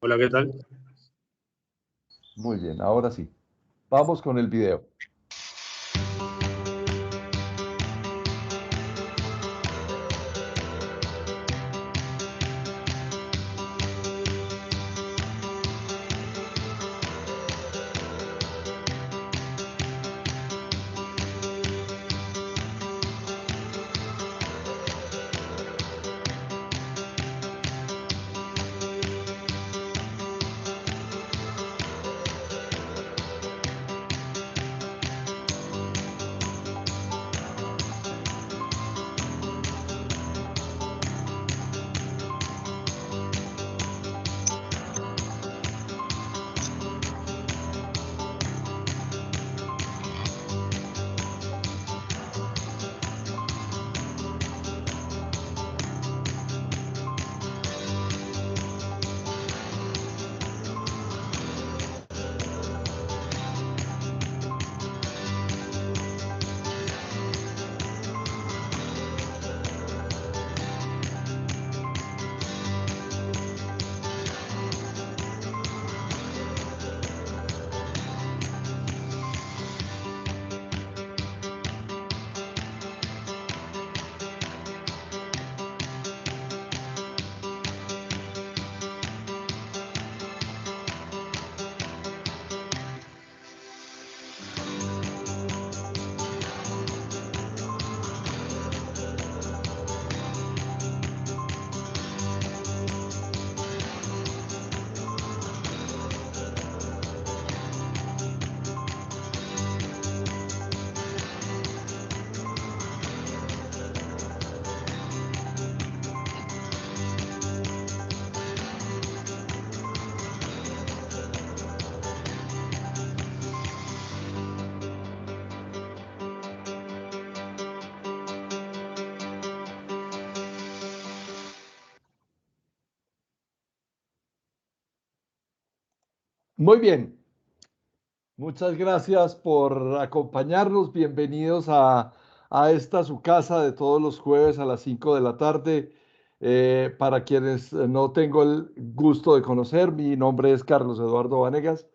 Hola, ¿qué tal? Muy bien, ahora sí. Vamos con el video. Muy bien, muchas gracias por acompañarnos. Bienvenidos a esta su casa de todos los jueves a las 5 de la tarde. Para quienes no tengo el gusto de conocer, mi nombre es Carlos Eduardo Vanegas.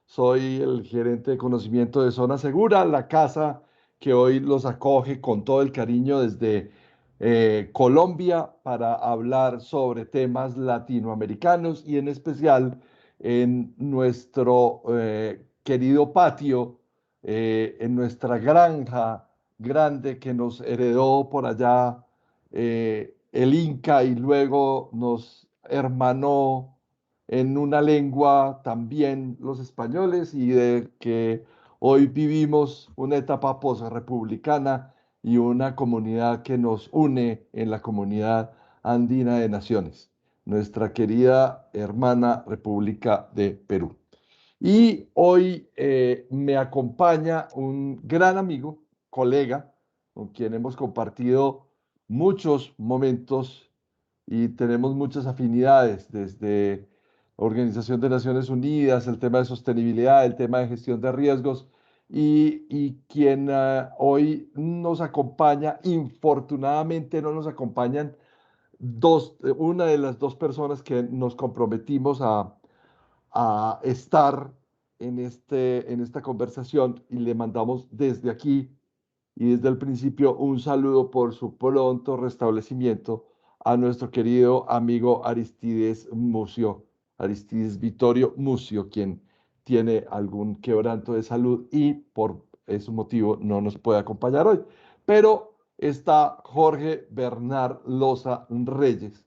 Soy el gerente de conocimiento de Zona Segura, la casa que hoy los acoge con todo el cariño desde Colombia para hablar sobre temas latinoamericanos y en especial en nuestro querido patio, en nuestra granja grande que nos heredó por allá el Inca y luego nos hermanó en una lengua también los españoles y de que hoy vivimos una etapa posrepublicana y una comunidad que nos une en la comunidad andina de naciones, nuestra querida hermana República de Perú. Y hoy me acompaña un gran amigo, colega, con quien hemos compartido muchos momentos y tenemos muchas afinidades desde Organización de Naciones Unidas, el tema de sostenibilidad, el tema de gestión de riesgos y quien hoy nos acompaña, infortunadamente no nos acompañan una de las dos personas que nos comprometimos a estar en esta conversación y le mandamos desde aquí y desde el principio un saludo por su pronto restablecimiento a nuestro querido amigo Aristides Mucio, Aristides Vittorio Mucio, quien tiene algún quebranto de salud y por ese motivo no nos puede acompañar hoy. Pero está Jorge Bernard Loza Reyes,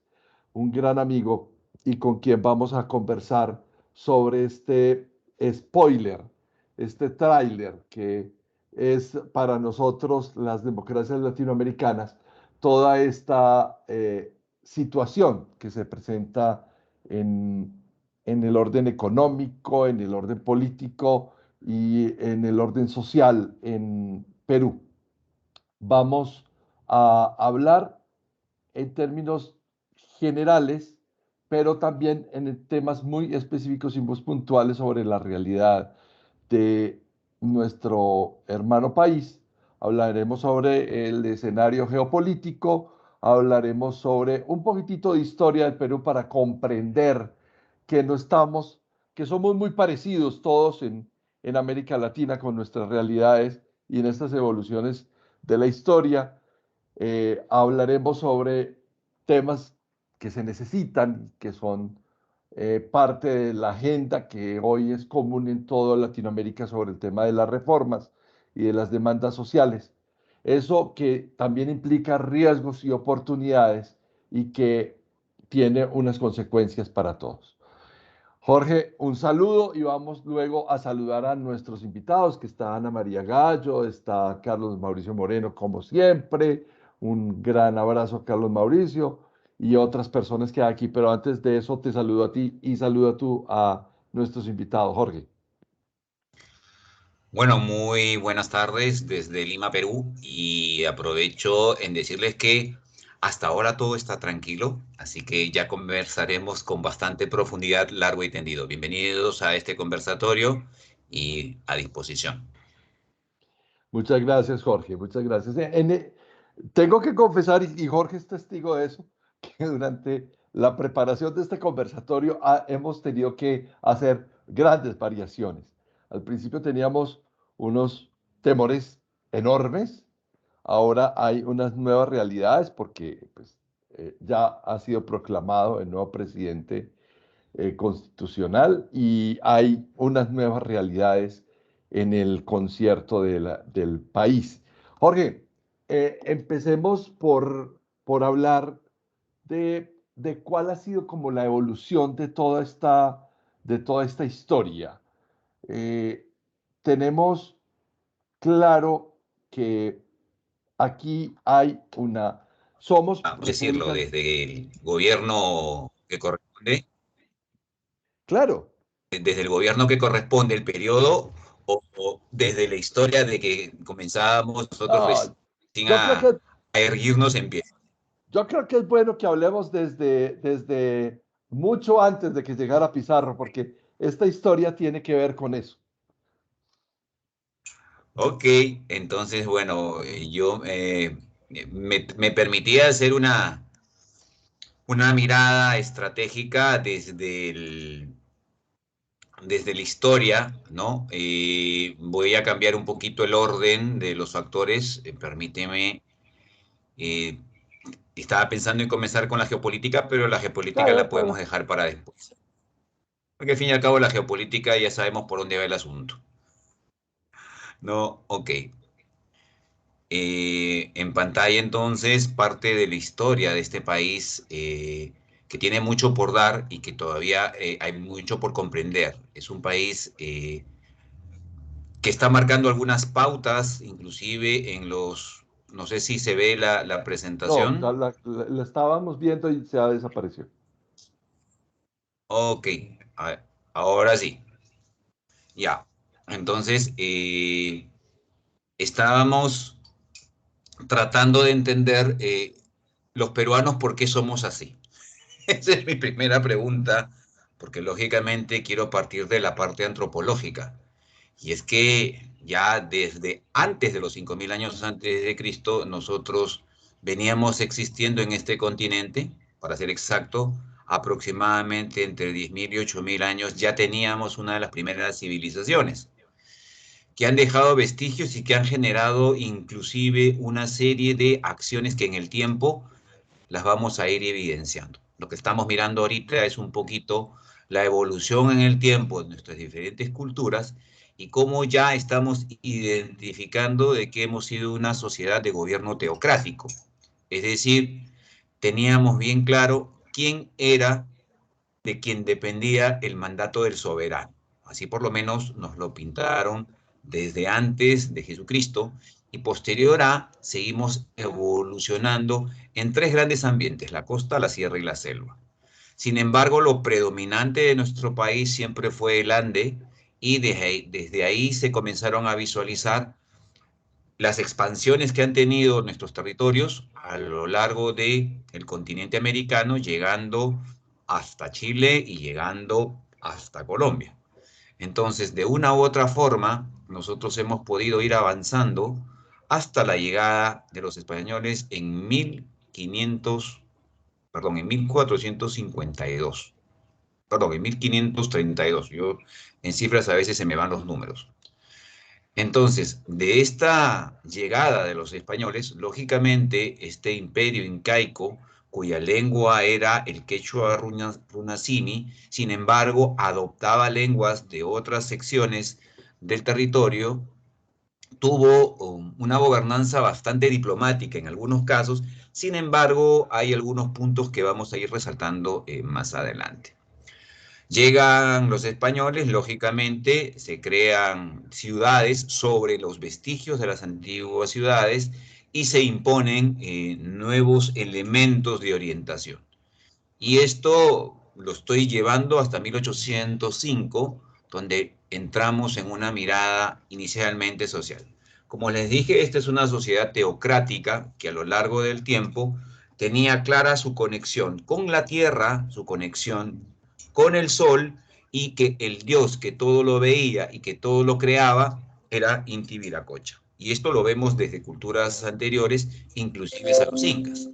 un gran amigo y con quien vamos a conversar sobre este spoiler, este tráiler que es para nosotros las democracias latinoamericanas toda esta situación que se presenta en, en el orden económico, en el orden político y en el orden social en Perú. Vamos a hablar en términos generales, pero también en temas muy específicos y muy puntuales sobre la realidad de nuestro hermano país. Hablaremos sobre el escenario geopolítico, hablaremos sobre un poquitito de historia del Perú para comprender que no estamos, que somos muy parecidos todos en América Latina con nuestras realidades y en estas evoluciones de la historia. Hablaremos sobre temas que se necesitan, que son parte de la agenda que hoy es común en toda Latinoamérica sobre el tema de las reformas y de las demandas sociales. Eso que también implica riesgos y oportunidades y que tiene unas consecuencias para todos. Jorge, un saludo y vamos luego a saludar a nuestros invitados, que está Ana María Gallo, está Carlos Mauricio Moreno, como siempre. Un gran abrazo a Carlos Mauricio y otras personas que hay aquí, pero antes de eso te saludo a ti y saludo a tú a nuestros invitados, Jorge. Bueno, muy buenas tardes desde Lima, Perú, y aprovecho en decirles que hasta ahora todo está tranquilo, así que ya conversaremos con bastante profundidad, largo y tendido. Bienvenidos a este conversatorio y a disposición. Muchas gracias, Jorge, muchas gracias. Tengo que confesar, y Jorge es testigo de eso, que durante la preparación de este conversatorio hemos tenido que hacer grandes variaciones. Al principio teníamos unos temores enormes, ahora hay unas nuevas realidades porque pues, ya ha sido proclamado el nuevo presidente constitucional y hay unas nuevas realidades en el concierto del país. Jorge, empecemos por hablar de cuál ha sido como la evolución de toda esta historia. Eh, tenemos claro que aquí hay somos Vamos a decirlo, repúblicas, desde el gobierno que corresponde, claro, desde el gobierno que corresponde el periodo o desde la historia de que comenzábamos nosotros no, recién yo creo que a erguirnos en pie. Yo creo que es bueno que hablemos desde mucho antes de que llegara Pizarro, porque esta historia tiene que ver con eso. Ok, entonces, bueno, yo me permitía hacer una mirada estratégica desde la historia, ¿no? Voy a cambiar un poquito el orden de los factores, permíteme, eh, estaba pensando en comenzar con la geopolítica, pero la geopolítica Claro, la podemos claro. dejar para después. Porque al fin y al cabo la geopolítica ya sabemos por dónde va el asunto. No, ok. En pantalla entonces parte de la historia de este país que tiene mucho por dar y que todavía hay mucho por comprender. Es un país que está marcando algunas pautas, inclusive en los, no sé si se ve la No, ya presentación. la estábamos viendo y se ha desaparecido. Ok, a- ahora sí, ya. Entonces, estábamos tratando de entender los peruanos por qué somos así. Esa es mi primera pregunta, porque lógicamente quiero partir de la parte antropológica. Y es que ya desde antes de los 5.000 años antes de Cristo, nosotros veníamos existiendo en este continente, para ser exacto, aproximadamente entre 10.000 y 8.000 años, ya teníamos una de las primeras civilizaciones que han dejado vestigios y que han generado inclusive una serie de acciones que en el tiempo las vamos a ir evidenciando. Lo que estamos mirando ahorita es un poquito la evolución en el tiempo de nuestras diferentes culturas y cómo ya estamos identificando de que hemos sido una sociedad de gobierno teocrático. Es decir, teníamos bien claro quién era de quien dependía el mandato del soberano. Así por lo menos nos lo pintaron desde antes de Jesucristo y posterior a seguimos evolucionando en tres grandes ambientes, la costa, la sierra y la selva. Sin embargo, lo predominante de nuestro país siempre fue el Ande y desde ahí se comenzaron a visualizar las expansiones que han tenido nuestros territorios a lo largo del continente americano, llegando hasta Chile y llegando hasta Colombia. Entonces, de una u otra forma, nosotros hemos podido ir avanzando hasta la llegada de los españoles en 1452. perdón, en 1532. Yo en cifras a veces se me van los números. Entonces, de esta llegada de los españoles, lógicamente, este imperio incaico, cuya lengua era el quechua runacini, sin embargo, adoptaba lenguas de otras secciones del territorio, tuvo una gobernanza bastante diplomática en algunos casos. Sin embargo, hay algunos puntos que vamos a ir resaltando más adelante. Llegan los españoles, lógicamente se crean ciudades sobre los vestigios de las antiguas ciudades y se imponen nuevos elementos de orientación. Y esto lo estoy llevando hasta 1805, donde entramos en una mirada inicialmente social. Como les dije, esta es una sociedad teocrática que a lo largo del tiempo tenía clara su conexión con la tierra, su conexión con el sol, y que el dios que todo lo veía y que todo lo creaba era Inti Viracocha. Y esto lo vemos desde culturas anteriores, inclusive a los incas.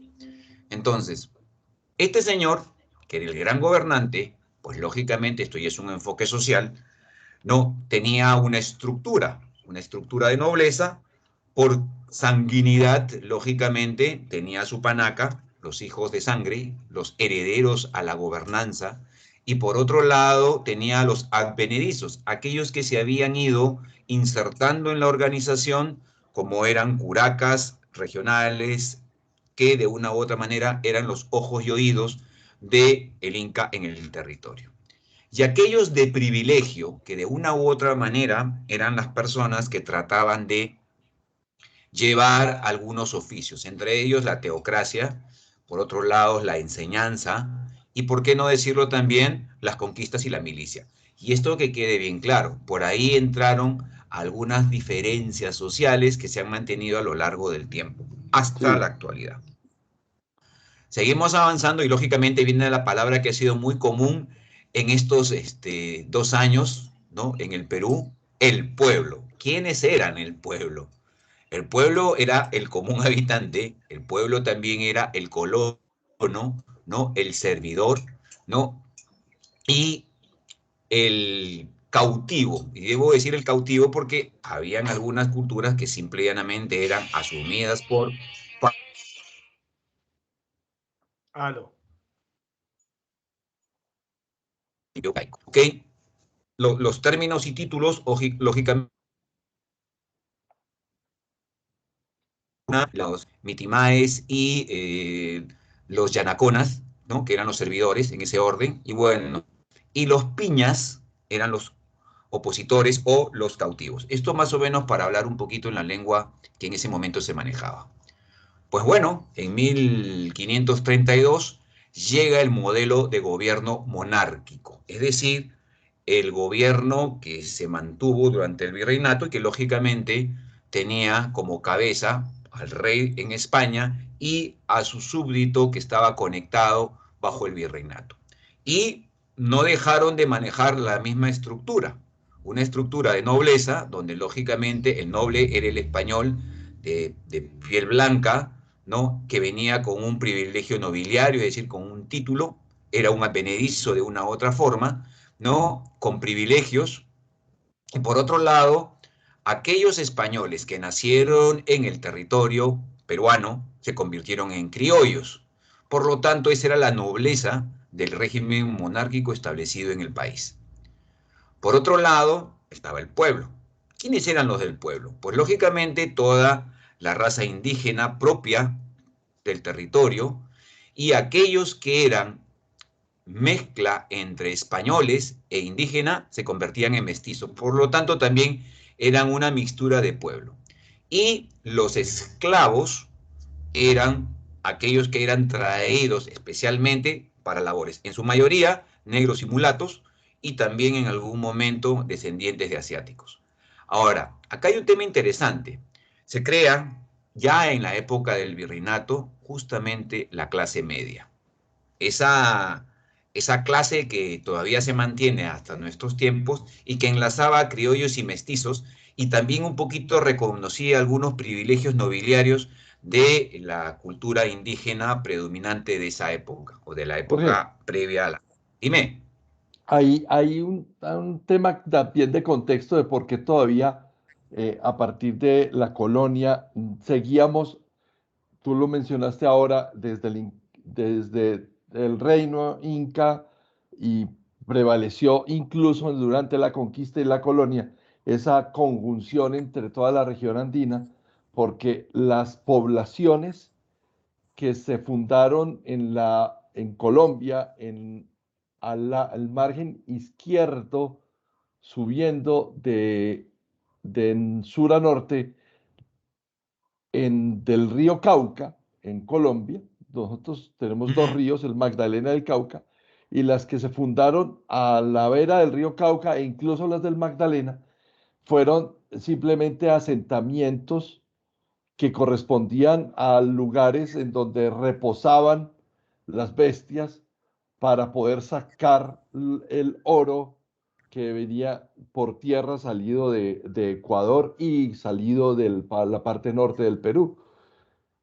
Entonces, este señor, que era el gran gobernante, pues lógicamente esto ya es un enfoque social, no tenía una estructura de nobleza. Por sanguinidad, lógicamente, tenía su panaca, los hijos de sangre, los herederos a la gobernanza, y por otro lado tenía a los advenedizos, aquellos que se habían ido insertando en la organización, como eran curacas regionales, que de una u otra manera eran los ojos y oídos del Inca en el territorio. Y aquellos de privilegio, que de una u otra manera eran las personas que trataban de llevar algunos oficios, entre ellos la teocracia, por otro lado la enseñanza, y por qué no decirlo también, las conquistas y la milicia. Y esto que quede bien claro, por ahí entraron algunas diferencias sociales que se han mantenido a lo largo del tiempo, hasta la Sí. actualidad. Seguimos avanzando y lógicamente viene la palabra que ha sido muy común en estos 2 años, ¿no? En el Perú, el pueblo. ¿Quiénes eran el pueblo? El pueblo era el común habitante, el pueblo también era el colono, ¿no? El servidor, ¿no? Y el cautivo. Y debo decir el cautivo porque habían algunas culturas que simple y llanamente eran asumidas por... Aló. ¿Ok? Los términos y títulos, lógicamente, los mitimaes y los yanaconas, ¿no? Que eran los servidores en ese orden, y bueno, y los piñas eran los opositores o los cautivos. Esto más o menos para hablar un poquito en la lengua que en ese momento se manejaba. Pues bueno, en 1532 llega el modelo de gobierno monárquico, es decir, el gobierno que se mantuvo durante el virreinato y que lógicamente tenía como cabeza al rey en España y a su súbdito que estaba conectado bajo el virreinato. Y no dejaron de manejar la misma estructura, una estructura de nobleza, donde lógicamente el noble era el español de piel blanca, ¿no? Que venía con un privilegio nobiliario, es decir, con un título, era un advenedizo de una u otra forma, ¿no? Con privilegios. Y por otro lado, aquellos españoles que nacieron en el territorio peruano se convirtieron en criollos. Por lo tanto, esa era la nobleza del régimen monárquico establecido en el país. Por otro lado, estaba el pueblo. ¿Quiénes eran los del pueblo? Pues lógicamente toda la raza indígena propia del territorio y aquellos que eran mezcla entre españoles e indígena se convertían en mestizos. Por lo tanto, también eran una mixtura de pueblo. Y los esclavos eran aquellos que eran traídos especialmente para labores, en su mayoría negros y mulatos, y también en algún momento descendientes de asiáticos. Ahora, acá hay un tema interesante. Se crea ya en la época del virreinato justamente la clase media. Esa, esa clase que todavía se mantiene hasta nuestros tiempos y que enlazaba a criollos y mestizos y también un poquito reconocía algunos privilegios nobiliarios de la cultura indígena predominante de esa época o de la Jorge, época previa a la... Dime. Hay un tema también de contexto de por qué todavía a partir de la colonia seguíamos, tú lo mencionaste ahora, desde el reino inca y prevaleció incluso durante la conquista y la colonia esa conjunción entre toda la región andina, porque las poblaciones que se fundaron en Colombia, al margen izquierdo, subiendo de sur a norte, del río Cauca, en Colombia. Nosotros tenemos dos Ujú. ríos, el Magdalena y el Cauca, y las que se fundaron a la vera del río Cauca e incluso las del Magdalena fueron simplemente asentamientos que correspondían a lugares en donde reposaban las bestias para poder sacar el oro que venía por tierra salido de Ecuador y salido de la parte norte del Perú.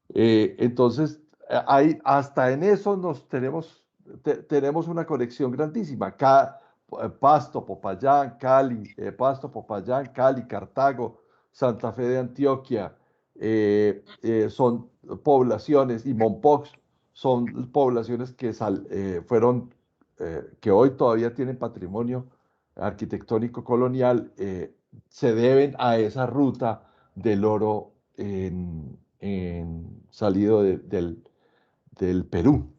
Entonces, hasta en eso tenemos una conexión grandísima. Pasto, Popayán, Cali, Pasto, Popayán, Cali, Cartago, Santa Fe de Antioquia, son poblaciones, y Mompox son poblaciones que hoy todavía tienen patrimonio arquitectónico colonial, se deben a esa ruta del oro salido del Perú.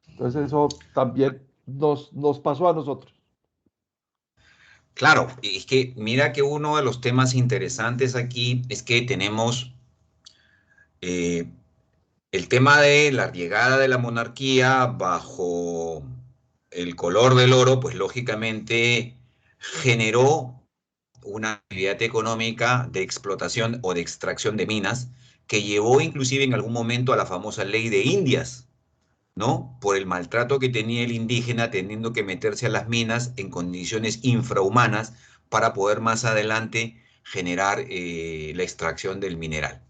Entonces eso también nos pasó a nosotros. Claro, es que mira que uno de los temas interesantes aquí es que tenemos eh, el tema de la llegada de la monarquía bajo el color del oro, pues lógicamente generó una actividad económica de explotación o de extracción de minas que llevó inclusive en algún momento a la famosa ley de Indias, ¿no? Por el maltrato que tenía el indígena teniendo que meterse a las minas en condiciones infrahumanas para poder más adelante generar la extracción del mineral.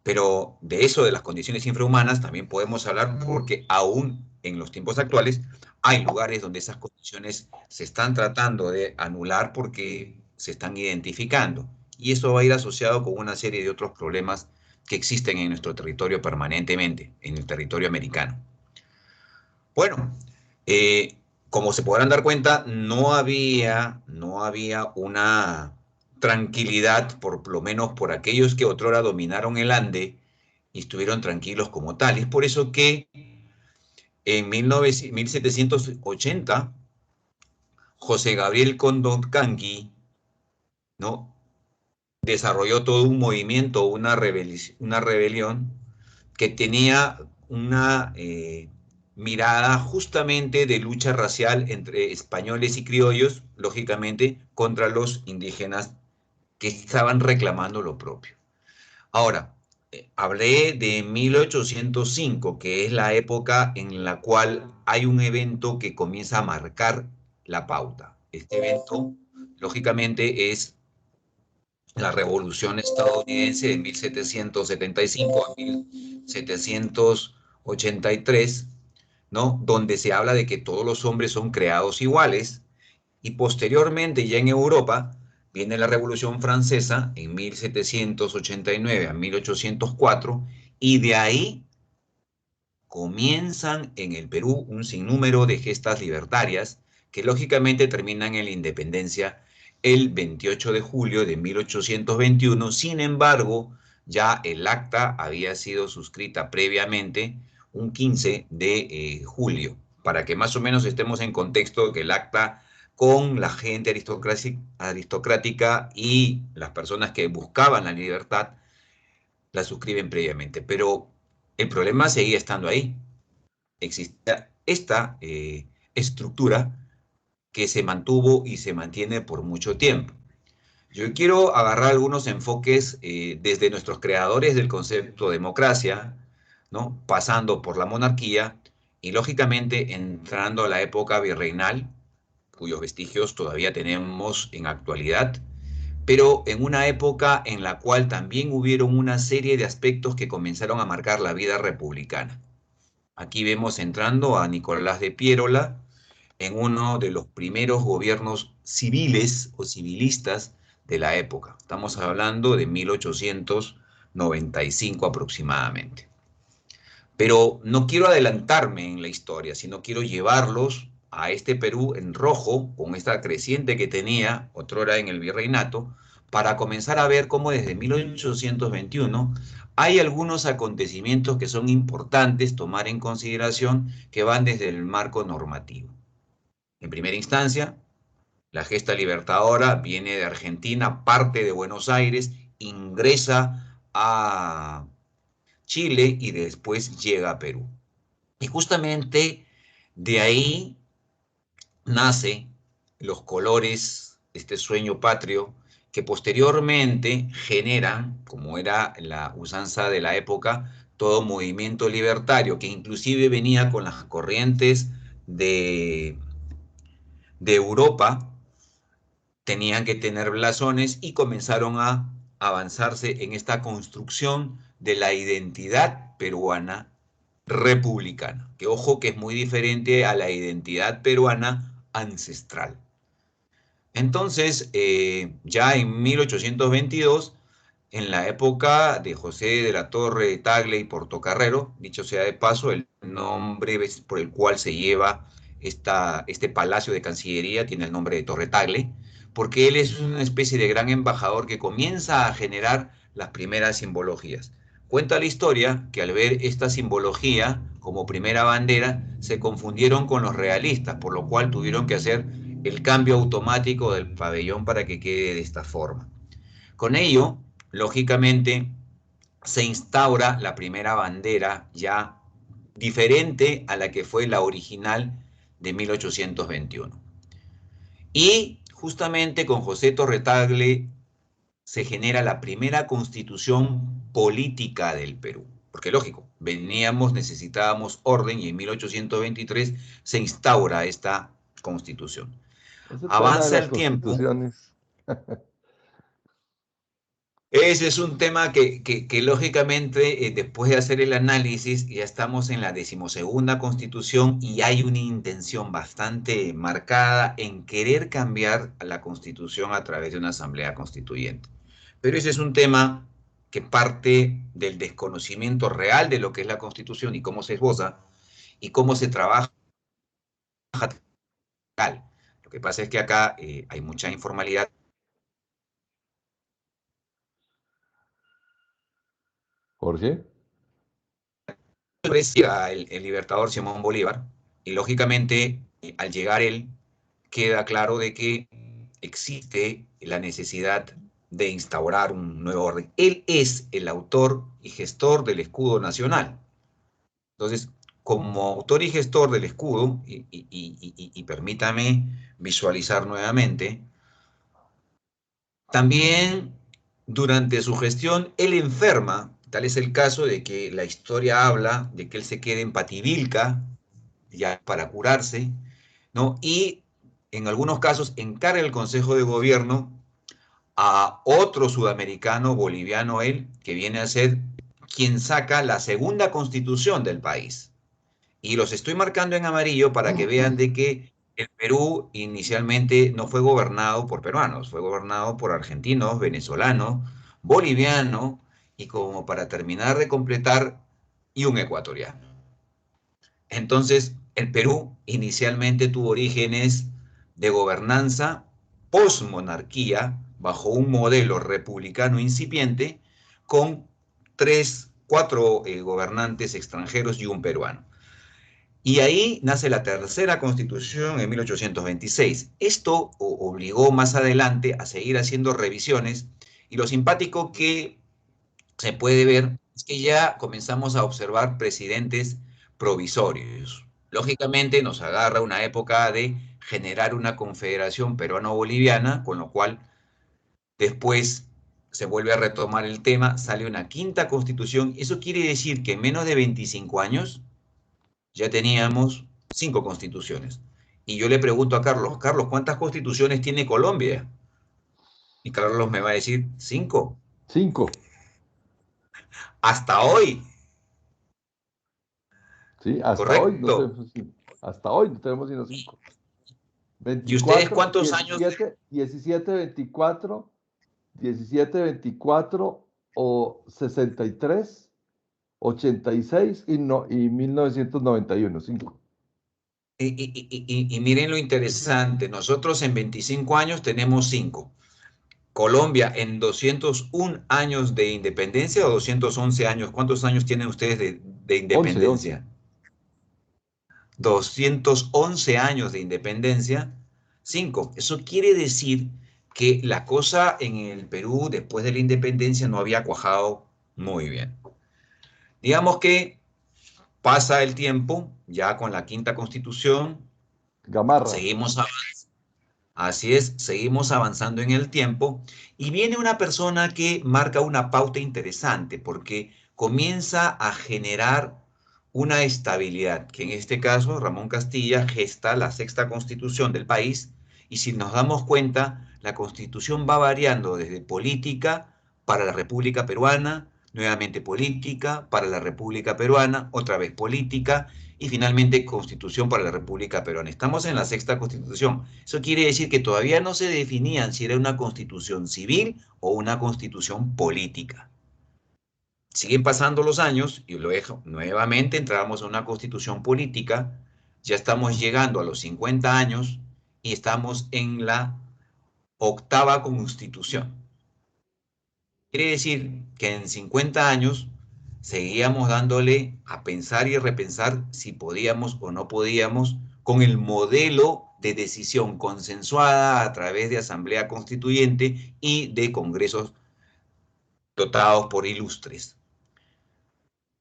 Pero de eso, de las condiciones infrahumanas, también podemos hablar porque aún en los tiempos actuales hay lugares donde esas condiciones se están tratando de anular porque se están identificando. Y eso va a ir asociado con una serie de otros problemas que existen en nuestro territorio permanentemente, en el territorio americano. Bueno, eh, como se podrán dar cuenta, no había una tranquilidad, por lo menos por aquellos que otrora dominaron el Ande y estuvieron tranquilos como tal. Es por eso que en 1780, José Gabriel Condorcanqui, ¿no? desarrolló todo un movimiento, una rebelión que tenía una mirada justamente de lucha racial entre españoles y criollos, lógicamente, contra los indígenas que estaban reclamando lo propio. Ahora, hablé de 1805, que es la época en la cual hay un evento que comienza a marcar la pauta. Este evento, lógicamente, es la Revolución estadounidense de 1775 a 1783, ¿no? Donde se habla de que todos los hombres son creados iguales, y posteriormente ya en Europa viene la Revolución Francesa en 1789 a 1804, y de ahí comienzan en el Perú un sinnúmero de gestas libertarias que lógicamente terminan en la independencia el 28 de julio de 1821. Sin embargo, ya el acta había sido suscrita previamente un 15 de julio, para que más o menos estemos en contexto que el acta con la gente aristocrática y las personas que buscaban la libertad la suscriben previamente. Pero el problema seguía estando ahí. Existía esta estructura que se mantuvo y se mantiene por mucho tiempo. Yo quiero agarrar algunos enfoques desde nuestros creadores del concepto de democracia, ¿no? Pasando por la monarquía y lógicamente entrando a la época virreinal, cuyos vestigios todavía tenemos en actualidad, pero en una época en la cual también hubieron una serie de aspectos que comenzaron a marcar la vida republicana. Aquí vemos entrando a Nicolás de Piérola, en uno de los primeros gobiernos civiles o civilistas de la época. Estamos hablando de 1895 aproximadamente. Pero no quiero adelantarme en la historia, sino quiero llevarlos a este Perú en rojo, con esta creciente que tenía otrora en el virreinato, para comenzar a ver cómo desde 1821 hay algunos acontecimientos que son importantes tomar en consideración que van desde el marco normativo. En primera instancia, la gesta libertadora viene de Argentina, parte de Buenos Aires, ingresa a Chile y después llega a Perú. Y justamente de ahí nace los colores, este sueño patrio, que posteriormente generan, como era la usanza de la época, todo movimiento libertario, que inclusive venía con las corrientes de, de Europa, tenían que tener blasones y comenzaron a avanzarse en esta construcción de la identidad peruana republicana, que ojo que es muy diferente a la identidad peruana ancestral. Entonces, ya en 1822, en la época de José de la Torre, Tagle y Portocarrero, dicho sea de paso, el nombre por el cual se lleva este palacio de Cancillería tiene el nombre de Torre Tagle, porque él es una especie de gran embajador que comienza a generar las primeras simbologías. Cuenta la historia que al ver esta simbología como primera bandera, se confundieron con los realistas, por lo cual tuvieron que hacer el cambio automático del pabellón para que quede de esta forma. Con ello, lógicamente, se instaura la primera bandera ya diferente a la que fue la original de 1821. Y justamente con José Torretagle se genera la primera constitución política del Perú. Porque lógico, veníamos, necesitábamos orden y en 1823 se instaura esta constitución. Ese tema de Avanza las el tiempo. constituciones. Ese es un tema que lógicamente, después de hacer el análisis, ya estamos en la 12ª Constitución y hay una intención bastante marcada en querer cambiar la Constitución a través de una asamblea constituyente. Pero ese es un tema que parte del desconocimiento real de lo que es la Constitución y cómo se esboza y cómo se trabaja. Lo que pasa es que acá hay mucha informalidad. Jorge. Llega el libertador Simón Bolívar y lógicamente al llegar él queda claro de que existe la necesidad de instaurar un nuevo orden. Él es el autor y gestor del escudo nacional. Entonces, como autor y gestor del escudo, y permítame visualizar nuevamente, también durante su gestión él enferma, tal es el caso de que la historia habla de que él se queda en Pativilca ya para curarse, ¿no? Y en algunos casos encarga el Consejo de Gobierno a otro sudamericano, boliviano él, que viene a ser quien saca la segunda constitución del país. Y los estoy marcando en amarillo para que vean de que el Perú inicialmente no fue gobernado por peruanos, fue gobernado por argentinos, venezolanos, bolivianos y como para terminar de completar, y un ecuatoriano. Entonces, el Perú inicialmente tuvo orígenes de gobernanza posmonarquía bajo un modelo republicano incipiente con cuatro gobernantes extranjeros y un peruano. Y ahí nace la tercera constitución en 1826. Esto obligó más adelante a seguir haciendo revisiones y lo simpático que se puede ver es que ya comenzamos a observar presidentes provisorios. Lógicamente nos agarra una época de generar una confederación peruano-boliviana, con lo cual después se vuelve a retomar el tema, sale una quinta constitución. Eso quiere decir que en menos de 25 años ya teníamos 5 constituciones. Y yo le pregunto a Carlos, Carlos, ¿cuántas constituciones tiene Colombia? Y Carlos me va a decir, 5. 5. Hasta hoy, Sí, hasta hoy no ¿correcto? tenemos, hasta hoy no tenemos sino 5. ¿Y ustedes 24, cuántos años? 17, 24, 17, 24 o 63, 86 y, no, y 1991, 5. Y miren lo interesante, nosotros en 25 años tenemos 5. Colombia en 201 años de independencia o 211 años. ¿Cuántos años tienen ustedes de 11, 11. independencia? 211 años de independencia, 5. Eso quiere decir que la cosa en el Perú después de la independencia no había cuajado muy bien. Digamos que pasa el tiempo, ya con la quinta constitución, Gamarra. seguimos así es, seguimos avanzando en el tiempo y viene una persona que marca una pauta interesante porque comienza a generar una estabilidad, que en este caso Ramón Castilla gesta la sexta constitución del país y si nos damos cuenta, la constitución va variando desde política para la República Peruana, nuevamente política para la República Peruana, otra vez política y finalmente constitución para la República Peruana. Estamos en la sexta constitución. Eso quiere decir que todavía no se definían si era una constitución civil o una constitución política. Siguen pasando los años y luego nuevamente entramos a una constitución política. Ya estamos llegando a los 50 años y estamos en la octava constitución. Quiere decir que en 50 años seguíamos dándole a pensar y repensar si podíamos o no podíamos con el modelo de decisión consensuada a través de asamblea constituyente y de congresos dotados por ilustres.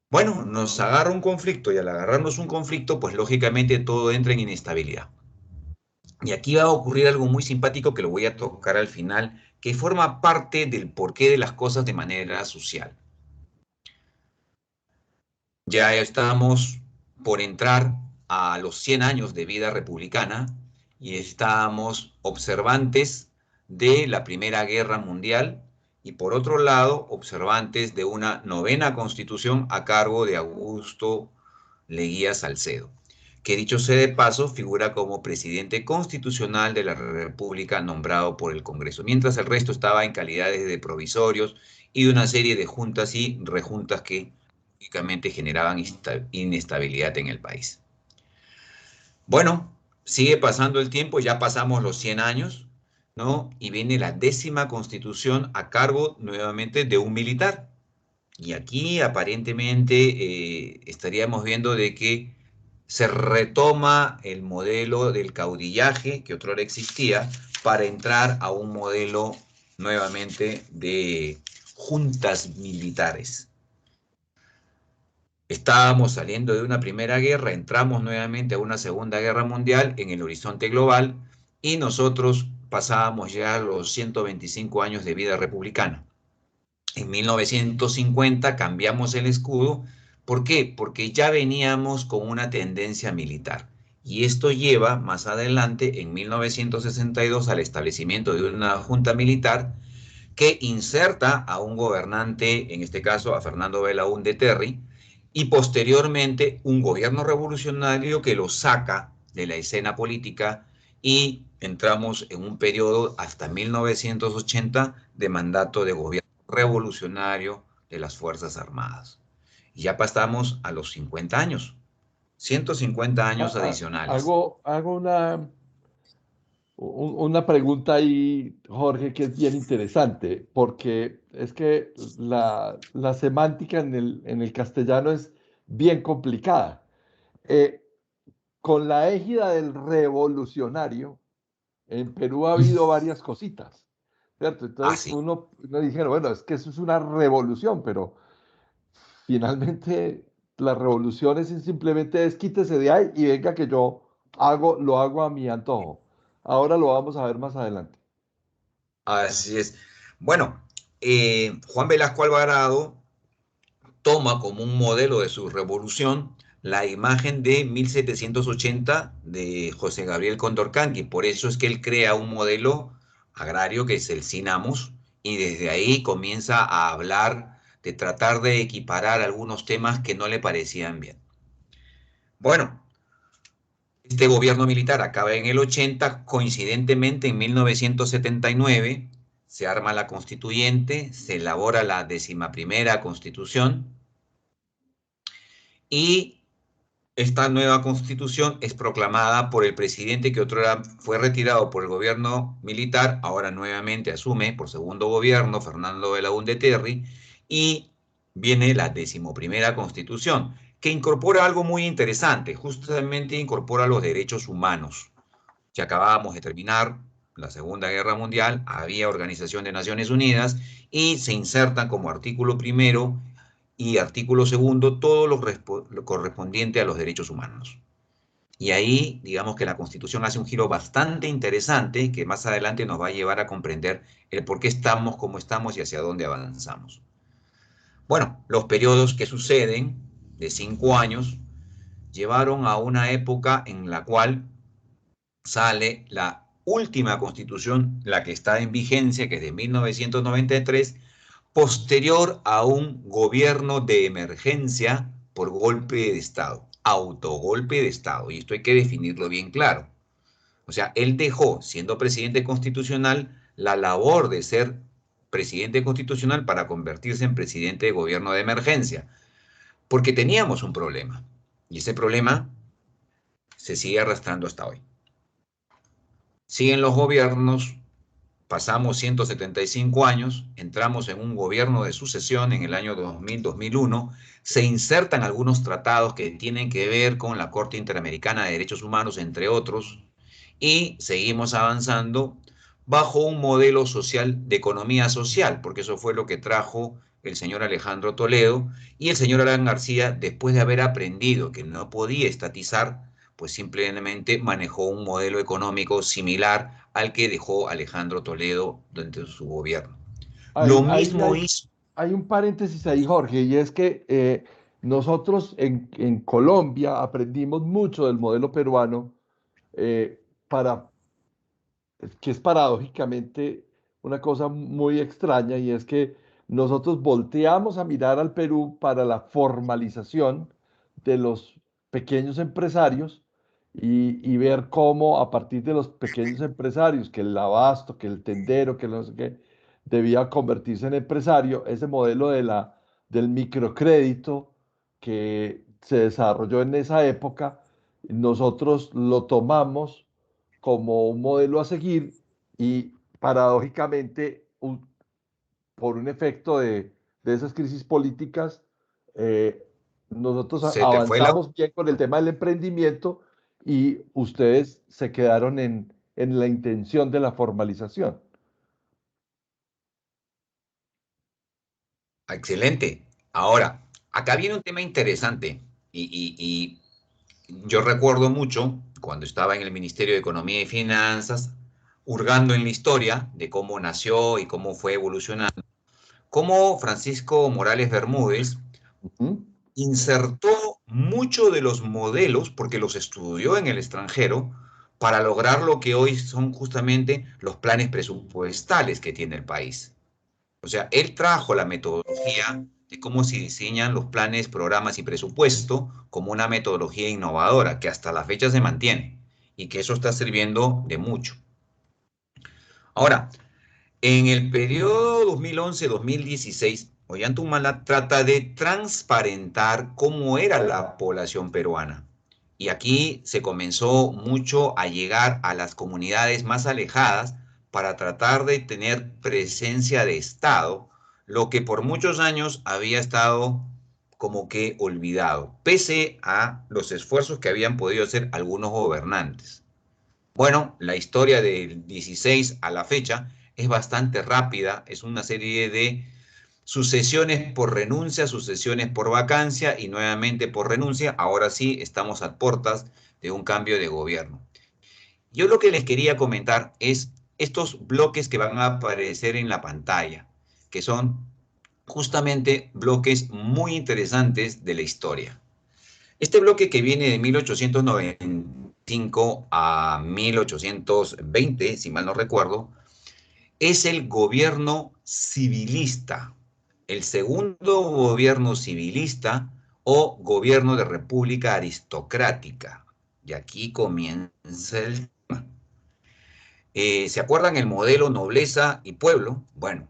Bueno, nos agarra un conflicto y al agarrarnos un conflicto, pues lógicamente todo entra en inestabilidad. Y aquí va a ocurrir algo muy simpático que lo voy a tocar al final, que forma parte del porqué de las cosas de manera social. Ya estamos por entrar a los 100 años de vida republicana y estamos observantes de la Primera Guerra Mundial y por otro lado observantes de una novena constitución a cargo de Augusto Leguía Salcedo, que dicho sea de paso figura como presidente constitucional de la República nombrado por el Congreso, mientras el resto estaba en calidades de provisorios y de una serie de juntas y rejuntas que únicamente generaban inestabilidad en el país. Bueno, sigue pasando el tiempo, ya pasamos los 100 años, ¿no? Y viene la 10ª constitución a cargo nuevamente de un militar. Y aquí aparentemente estaríamos viendo de que se retoma el modelo del caudillaje que otrora existía para entrar a un modelo nuevamente de juntas militares. Estábamos saliendo de una primera guerra, entramos nuevamente a una segunda guerra mundial en el horizonte global y nosotros pasábamos ya los 125 años de vida republicana. En 1950 cambiamos el escudo. ¿Por qué? Porque ya veníamos con una tendencia militar. Y esto lleva más adelante, en 1962, al establecimiento de una junta militar que inserta a un gobernante, en este caso a Fernando Belaúnde Terry, y posteriormente un gobierno revolucionario que lo saca de la escena política y entramos en un periodo hasta 1980 de mandato de gobierno revolucionario de las Fuerzas Armadas. Y ya pasamos a los 50 años, 150 años adicionales. Hago una pregunta ahí, Jorge, que es bien interesante, porque es que la semántica en el castellano es bien complicada. Eh, con la égida del revolucionario, en Perú ha habido varias cositas, ¿cierto? Entonces Así. uno dijeron, bueno, es que eso es una revolución, pero finalmente la revolución es simplemente es quítese de ahí y venga que yo lo hago a mi antojo. Ahora lo vamos a ver más adelante. Así es. Bueno, Juan Velasco Alvarado toma como un modelo de su revolución la imagen de 1780 de José Gabriel Condorcanqui. Por eso es que él crea un modelo agrario que es el Cinamos y desde ahí comienza a hablar de tratar de equiparar algunos temas que no le parecían bien. Bueno, Este gobierno militar acaba en el 80, coincidentemente en 1979 se arma la constituyente, se elabora la 11ª constitución y esta nueva constitución es proclamada por el presidente que otrora fue retirado por el gobierno militar, ahora nuevamente asume por segundo gobierno, Fernando Belaúnde Terry, y viene la 11ª constitución, que incorpora algo muy interesante, justamente incorpora los derechos humanos. Ya acabábamos de terminar la Segunda Guerra Mundial, había Organización de Naciones Unidas y se insertan como artículo primero y artículo segundo todo lo correspondiente a los derechos humanos. Y ahí, digamos que la Constitución hace un giro bastante interesante que más adelante nos va a llevar a comprender el por qué estamos como estamos y hacia dónde avanzamos. Bueno, los periodos que suceden de 5 años llevaron a una época en la cual sale la última constitución, la que está en vigencia, que es de 1993, posterior a un gobierno de emergencia por golpe de Estado, autogolpe de Estado, y esto hay que definirlo bien claro. O sea, él dejó, siendo presidente constitucional, la labor de ser presidente constitucional para convertirse en presidente de gobierno de emergencia, porque teníamos un problema, y ese problema se sigue arrastrando hasta hoy. Siguen los gobiernos, pasamos 175 años, entramos en un gobierno de sucesión en el año 2000-2001, se insertan algunos tratados que tienen que ver con la Corte Interamericana de Derechos Humanos, entre otros, y seguimos avanzando bajo un modelo social de economía social, porque eso fue lo que trajo el señor Alejandro Toledo y el señor Alan García, después de haber aprendido que no podía estatizar, pues simplemente manejó un modelo económico similar al que dejó Alejandro Toledo durante su gobierno. Lo Hay, hay, mismo hay, hizo. hay un paréntesis ahí, Jorge, y es que nosotros en Colombia aprendimos mucho del modelo peruano para que es paradójicamente una cosa muy extraña y es que nosotros volteamos a mirar al Perú para la formalización de los pequeños empresarios y ver cómo a partir de los pequeños empresarios, que el abasto, que el tendero, que no sé qué, debía convertirse en empresario, ese modelo del microcrédito que se desarrolló en esa época, nosotros lo tomamos como un modelo a seguir y paradójicamente, por un efecto de esas crisis políticas, eh, nosotros Se te fue la... avanzamos bien con el tema del emprendimiento y ustedes se quedaron en la intención de la formalización. Excelente. Ahora, acá viene un tema interesante y yo recuerdo mucho cuando estaba en el Ministerio de Economía y Finanzas, hurgando en la historia de cómo nació y cómo fue evolucionando, cómo Francisco Morales Bermúdez Ujú. insertó muchos de los modelos, porque los estudió en el extranjero, para lograr lo que hoy son justamente los planes presupuestales que tiene el país. O sea, él trajo la metodología de cómo se diseñan los planes, programas y presupuesto como una metodología innovadora que hasta la fecha se mantiene y que eso está sirviendo de mucho. Ahora, en el periodo 2011-2016, Ollantaytamala trata de transparentar cómo era la población peruana. Y aquí se comenzó mucho a llegar a las comunidades más alejadas para tratar de tener presencia de Estado, lo que por muchos años había estado como que olvidado, pese a los esfuerzos que habían podido hacer algunos gobernantes. Bueno, la historia del 16 a la fecha es bastante rápida, es una serie de sucesiones por renuncia, sucesiones por vacancia y nuevamente por renuncia. Ahora sí, estamos a puertas de un cambio de gobierno. Yo lo que les quería comentar es estos bloques que van a aparecer en la pantalla, que son justamente bloques muy interesantes de la historia. Este bloque que viene de 1895 a 1820, si mal no recuerdo, es el gobierno civilista, el segundo gobierno civilista o gobierno de república aristocrática, Y aquí comienza el tema. ¿Se acuerdan el modelo nobleza y pueblo? Bueno,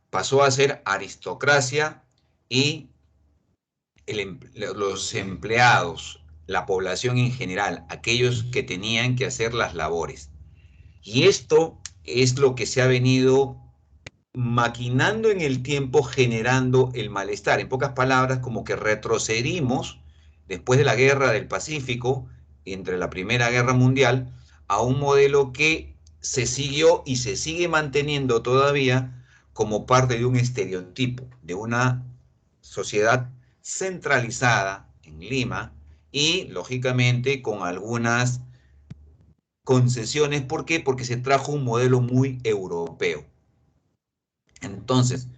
pasó a ser aristocracia y los empleados, la población en general, aquellos que tenían que hacer las labores. Y esto es lo que se ha venido maquinando en el tiempo, generando el malestar. En pocas palabras, como que retrocedimos después de la guerra del Pacífico, entre la Primera Guerra Mundial, a un modelo que se siguió y se sigue manteniendo todavía como parte de un estereotipo, de una sociedad centralizada en Lima y, lógicamente, con algunas concesiones. ¿Por qué? Porque se trajo un modelo muy europeo. Entonces,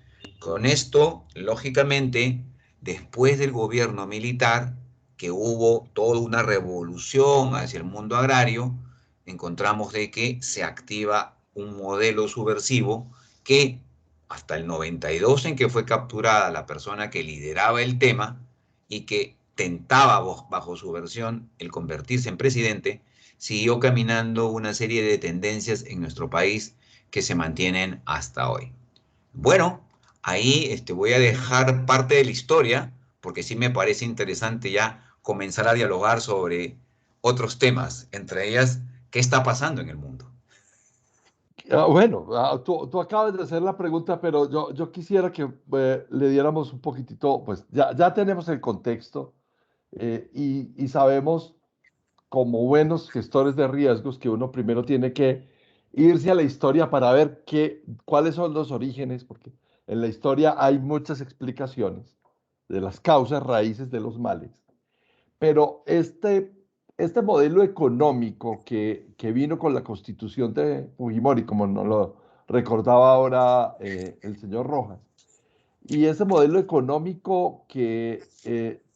con esto, lógicamente, después del gobierno militar, que hubo toda una revolución hacia el mundo agrario, encontramos de que se activa un modelo subversivo que hasta el 92, en que fue capturada la persona que lideraba el tema y que tentaba bajo su versión el convertirse en presidente, siguió caminando una serie de tendencias en nuestro país que se mantienen hasta hoy. Bueno, ahí voy a dejar parte de la historia, porque sí me parece interesante ya comenzar a dialogar sobre otros temas, entre ellas, ¿qué está pasando en el mundo? Bueno, tú acabas de hacer la pregunta, pero yo quisiera que le diéramos un poquitito, pues ya tenemos el contexto y sabemos como buenos gestores de riesgos que uno primero tiene que irse a la historia para ver cuáles son los orígenes, porque en la historia hay muchas explicaciones de las causas raíces de los males. Pero este modelo económico que vino con la constitución de Fujimori, como nos lo recordaba ahora el señor Rojas, y ese modelo económico que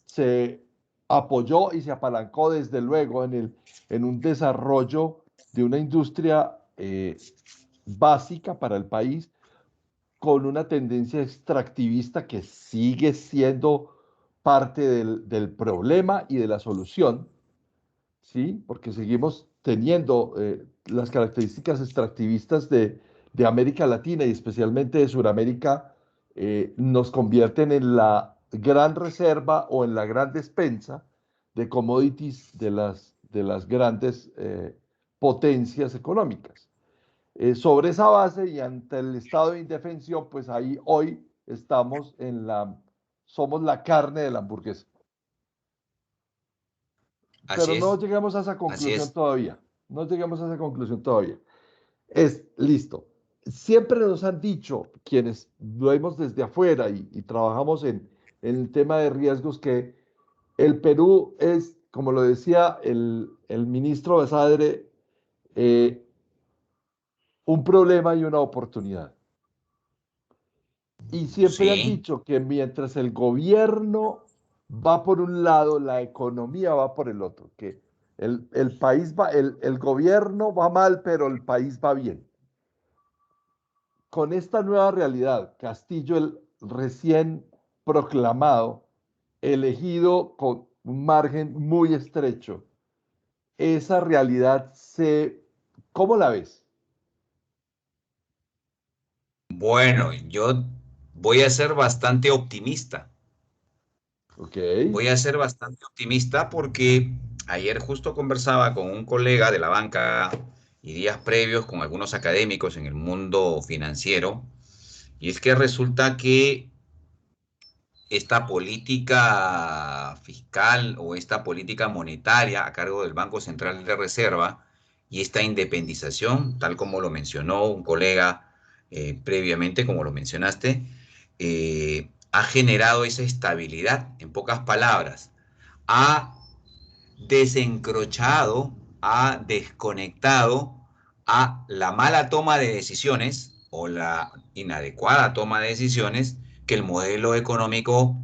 se apoyó y se apalancó desde luego en un desarrollo de una industria básica para el país, con una tendencia extractivista que sigue siendo parte del problema y de la solución, ¿sí? Porque seguimos teniendo las características extractivistas de América Latina y especialmente de Sudamérica, nos convierten en la gran reserva o en la gran despensa de commodities de las grandes potencias económicas. Sobre esa base y ante el estado de indefensión, pues ahí hoy somos la carne de la hamburguesa. Así Pero no es, llegamos a esa así conclusión es. todavía. No llegamos a esa conclusión todavía. Es listo. Siempre nos han dicho, quienes lo vemos desde afuera y trabajamos en el tema de riesgos, que el Perú es, como lo decía el ministro Basadre, eh, un problema y una oportunidad. Y siempre han Sí, dicho que mientras el gobierno va por un lado, la economía va por el otro, que el país va, el gobierno va mal, pero el país va bien. Con esta nueva realidad, Castillo, el recién proclamado, elegido con un margen muy estrecho, esa realidad ¿cómo la ves? bueno, yo voy a ser bastante optimista. Ok, Voy a ser bastante optimista porque ayer justo conversaba con un colega de la banca y días previos con algunos académicos en el mundo financiero, y es que resulta que esta política fiscal o esta política monetaria a cargo del Banco Central de Reserva y esta independización, tal como lo mencionó un colega previamente, como lo mencionaste, ha generado esa estabilidad. En pocas palabras, ha desencrochado, ha desconectado a la mala toma de decisiones o la inadecuada toma de decisiones, que el modelo económico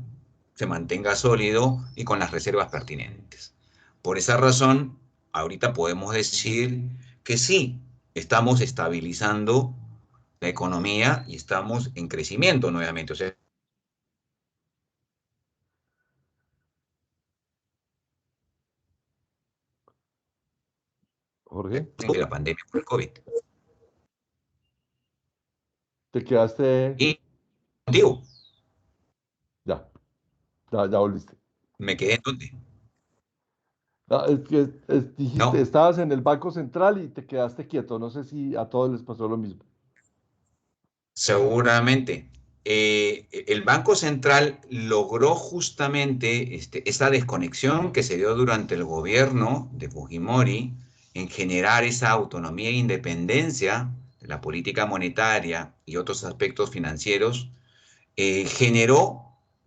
se mantenga sólido y con las reservas pertinentes. Por esa razón, ahorita podemos decir que sí, estamos estabilizando la economía y estamos en crecimiento nuevamente. O sea, Jorge, de la pandemia por el COVID. te quedaste, Y contigo, ya, ya volviste. me quedé en donde. Ah, es que dijiste, No, estabas en el Banco Central y te quedaste quieto. No sé si a todos les pasó lo mismo. seguramente. El Banco Central logró justamente esa desconexión que se dio durante el gobierno de Fujimori en generar esa autonomía e independencia de la política monetaria y otros aspectos financieros, generó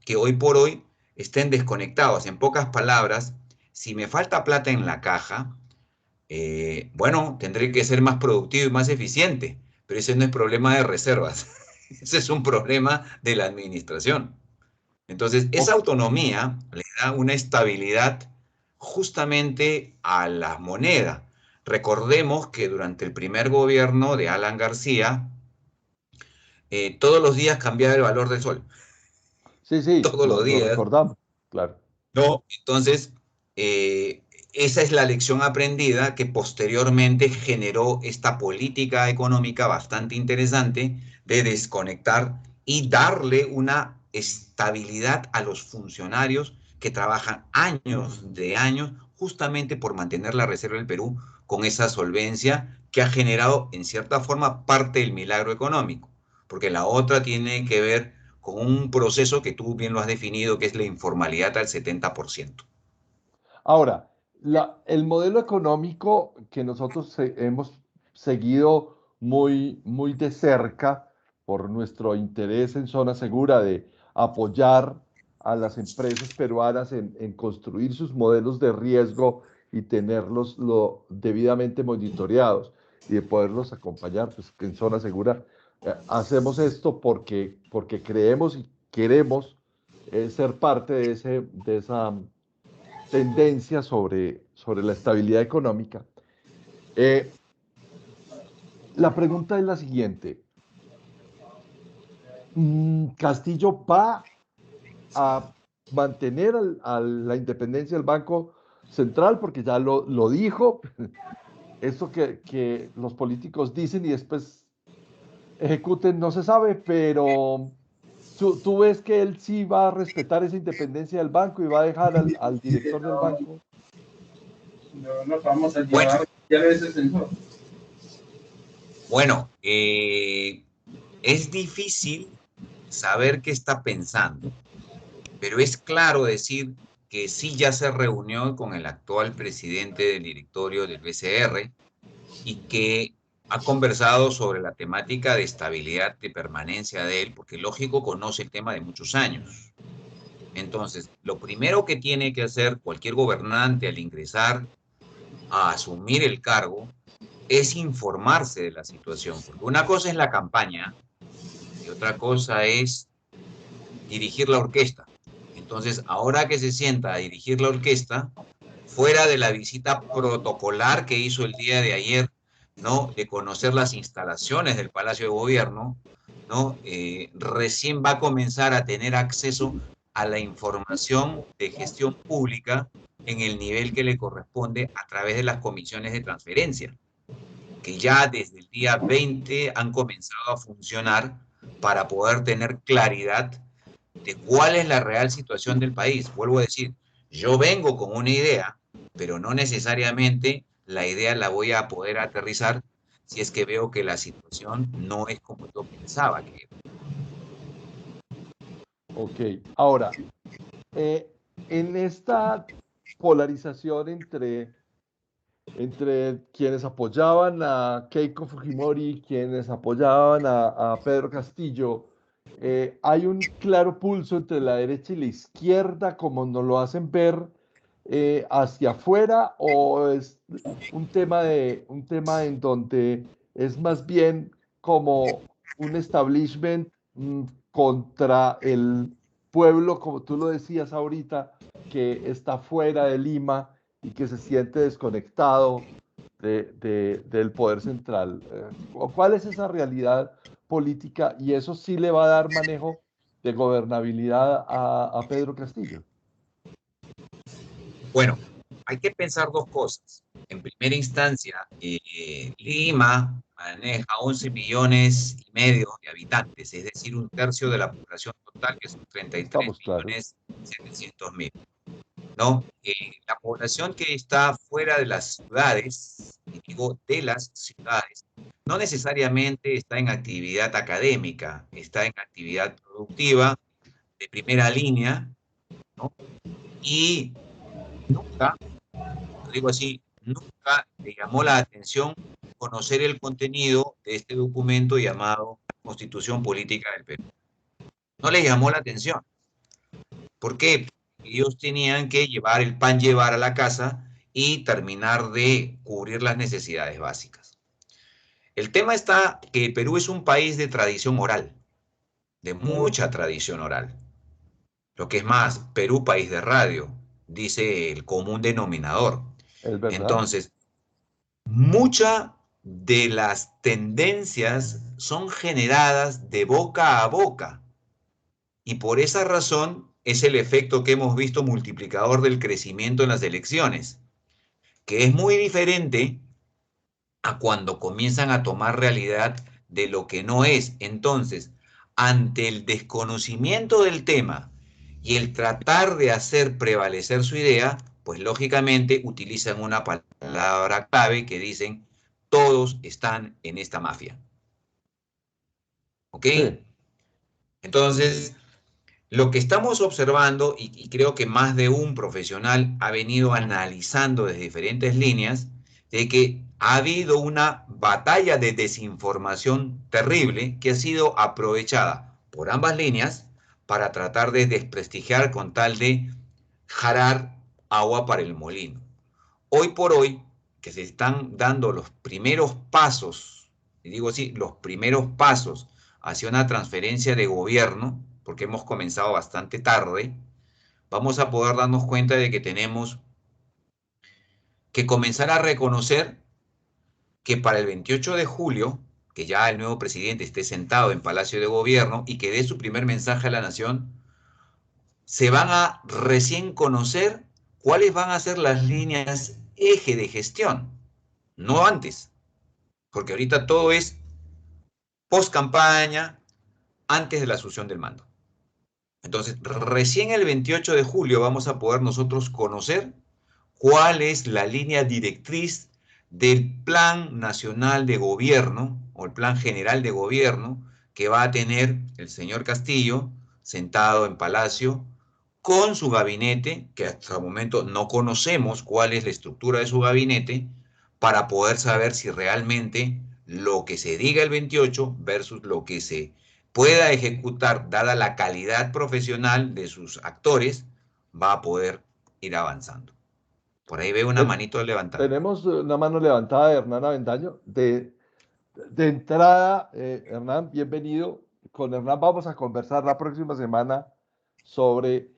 que hoy por hoy estén desconectados. En pocas palabras, si me falta plata en la caja, bueno, tendré que ser más productivo y más eficiente, pero ese no es problema de reservas, ese es un problema de la administración. Entonces, esa O- autonomía le da una estabilidad justamente a la moneda. Recordemos que durante el primer gobierno de Alan García, todos los días cambiaba el valor del sol, sí, sí, todos los lo días. recordamos, claro. No, entonces, esa es la lección aprendida que posteriormente generó esta política económica bastante interesante de desconectar y darle una estabilidad a los funcionarios que trabajan años de años justamente por mantener la Reserva del Perú con esa solvencia que ha generado en cierta forma parte del milagro económico, porque la otra tiene que ver con un proceso que tú bien lo has definido, que es la informalidad al 70%. Ahora, el modelo económico que nosotros hemos seguido muy de cerca por nuestro interés en zona segura de apoyar a las empresas peruanas en construir sus modelos de riesgo y tenerlos debidamente monitoreados y de poderlos acompañar, pues que en zona segura hacemos esto porque creemos y queremos ser parte de esa tendencia sobre la estabilidad económica. Eh, la pregunta es la siguiente. ¿Castillo va a mantener a la independencia del Banco Central? Porque ya lo dijo, esto que los políticos dicen y después ejecuten no se sabe, pero tú ves que él sí va a respetar esa independencia del banco y va a dejar al director del banco. No nos vamos a Bueno, llevar ya a veces mejor. bueno, es difícil saber qué está pensando, pero es claro decir que sí ya se reunió con el actual presidente del directorio del BCR y que ha conversado sobre la temática de estabilidad, de permanencia de él, porque lógico conoce el tema de muchos años. Entonces, lo primero que tiene que hacer cualquier gobernante al ingresar a asumir el cargo es informarse de la situación, porque una cosa es la campaña y otra cosa es dirigir la orquesta. Entonces, ahora que se sienta a dirigir la orquesta, fuera de la visita protocolar que hizo el día de ayer, ¿no? De conocer las instalaciones del Palacio de Gobierno, ¿no? Recién va a comenzar a tener acceso a la información de gestión pública en el nivel que le corresponde a través de las comisiones de transferencia, que ya desde el día 20 han comenzado a funcionar para poder tener claridad de cuál es la real situación del país. Vuelvo a decir, yo vengo con una idea, pero no necesariamente la idea la voy a poder aterrizar si es que veo que la situación no es como yo pensaba que era. Ok, ahora, eh, en esta polarización entre quienes apoyaban a Keiko Fujimori y quienes apoyaban a Pedro Castillo, hay un claro pulso entre la derecha y la izquierda, como nos lo hacen ver hacia afuera, o es un tema en donde es más bien como un establishment contra el pueblo, como tú lo decías ahorita, que está fuera de Lima y que se siente desconectado del poder central. ¿Cuál es esa realidad política? Y eso sí le va a dar manejo de gobernabilidad a Pedro Castillo. Bueno, hay que pensar dos cosas. En primera instancia, Lima maneja 11 millones y medio de habitantes, es decir, un tercio de la población total, que son 33 Estamos claros. millones 700 mil, ¿no? La población que está fuera de las ciudades, y digo de las ciudades, no necesariamente está en actividad académica, está en actividad productiva de primera línea, ¿no? Y nunca, lo digo así, nunca le llamó la atención conocer el contenido de este documento llamado Constitución Política del Perú. No le llamó la atención. ¿Por qué? Porque ellos tenían que llevar el pan llevar a la casa y terminar de cubrir las necesidades básicas. El tema está que Perú es un país de tradición oral, de mucha tradición oral. Lo que es más, Perú, país de radio, dice el común denominador. Es verdad. Entonces, muchas de las tendencias son generadas de boca a boca y por esa razón es el efecto que hemos visto multiplicador del crecimiento en las elecciones, que es muy diferente a cuando comienzan a tomar realidad de lo que no es. Entonces, ante el desconocimiento del tema y el tratar de hacer prevalecer su idea, pues lógicamente utilizan una palabra clave que dicen, todos están en esta mafia. ¿Ok? Sí. Entonces, lo que estamos observando, y creo que más de un profesional ha venido analizando desde diferentes líneas, de que ha habido una batalla de desinformación terrible que ha sido aprovechada por ambas líneas para tratar de desprestigiar con tal de jarar agua para el molino. Hoy por hoy, que se están dando los primeros pasos, y digo así, los primeros pasos hacia una transferencia de gobierno, porque hemos comenzado bastante tarde, vamos a poder darnos cuenta de que tenemos que comenzar a reconocer que para el 28 de julio, que ya el nuevo presidente esté sentado en Palacio de Gobierno y que dé su primer mensaje a la nación, se van a recién conocer cuáles van a ser las líneas eje de gestión, no antes, porque ahorita todo es post campaña, antes de la asunción del mando. Entonces, recién el 28 de julio vamos a poder nosotros conocer cuál es la línea directriz del Plan Nacional de Gobierno o el Plan General de Gobierno que va a tener el señor Castillo sentado en Palacio con su gabinete, que hasta el momento no conocemos cuál es la estructura de su gabinete, para poder saber si realmente lo que se diga el 28 versus lo que se pueda ejecutar, dada la calidad profesional de sus actores, va a poder ir avanzando. Por ahí veo una Ten- manito levantada. Tenemos una mano levantada de Hernán Avendaño. De entrada, Hernán, bienvenido. Con Hernán vamos a conversar la próxima semana sobre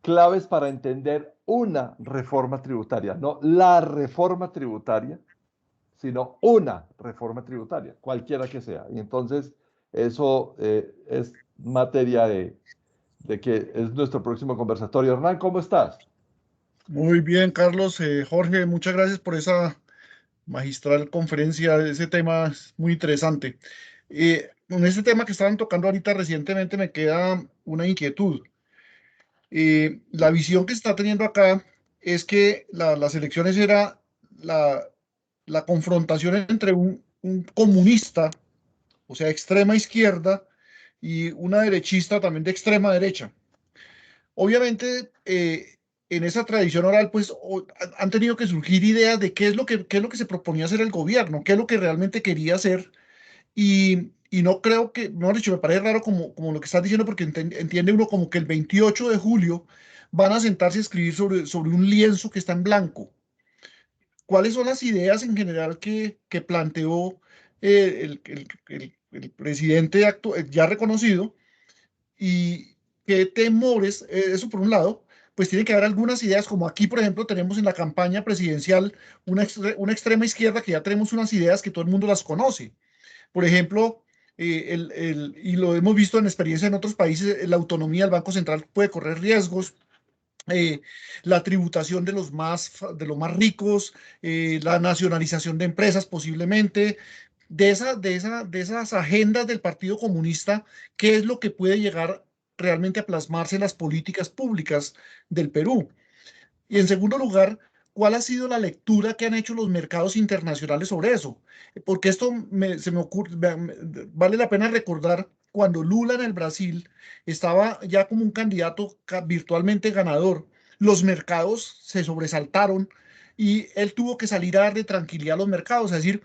claves para entender una reforma tributaria, no la reforma tributaria, sino una reforma tributaria, cualquiera que sea. Y entonces eso es materia de que es nuestro próximo conversatorio. Hernán, ¿cómo estás? Muy bien, Carlos. Jorge, muchas gracias por esa magistral conferencia. Ese tema es muy interesante. Con este tema que estaban tocando ahorita recientemente me queda una inquietud. La visión que se está teniendo acá es que las elecciones era la, la confrontación entre un comunista, o sea, extrema izquierda, y una derechista también de extrema derecha. Obviamente, en esa tradición oral, pues han tenido que surgir ideas de qué es lo que se proponía hacer el gobierno, qué es lo que realmente quería hacer. Y no creo que, mejor dicho, me parece raro como lo que estás diciendo, porque entiende uno como que el 28 de julio van a sentarse a escribir sobre un lienzo que está en blanco. ¿Cuáles son las ideas en general que planteó el presidente ya reconocido? Y qué temores, eso por un lado, pues tiene que haber algunas ideas, como aquí, por ejemplo, tenemos en la campaña presidencial una extrema izquierda que ya tenemos unas ideas que todo el mundo las conoce. Por ejemplo, y lo hemos visto en experiencia en otros países, la autonomía del Banco Central puede correr riesgos, eh, la tributación de los de los más ricos, la nacionalización de empresas posiblemente, de esas agendas del Partido Comunista, ¿qué es lo que puede llegar realmente a plasmarse en las políticas públicas del Perú? Y en segundo lugar, ¿cuál ha sido la lectura que han hecho los mercados internacionales sobre eso? Porque se me ocurre, vale la pena recordar cuando Lula en el Brasil estaba ya como un candidato virtualmente ganador, los mercados se sobresaltaron y él tuvo que salir a darle tranquilidad a los mercados, es decir,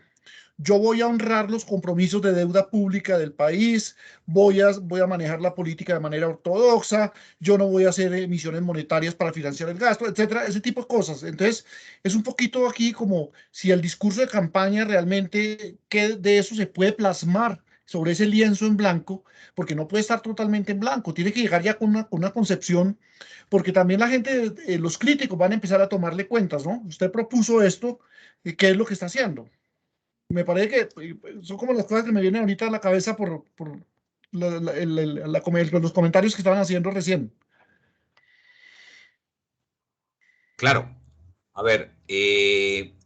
yo voy a honrar los compromisos de deuda pública del país, voy a manejar la política de manera ortodoxa, yo no voy a hacer emisiones monetarias para financiar el gasto, etcétera, ese tipo de cosas. Entonces, es un poquito aquí como si el discurso de campaña realmente, ¿qué de eso se puede plasmar sobre ese lienzo en blanco? Porque no puede estar totalmente en blanco, tiene que llegar ya con una concepción, porque también la gente, los críticos van a empezar a tomarle cuentas, ¿no? Usted propuso esto, ¿qué es lo que está haciendo? Me parece que son como las cosas que me vienen ahorita a la cabeza por los comentarios que estaban haciendo recién. Claro. A ver,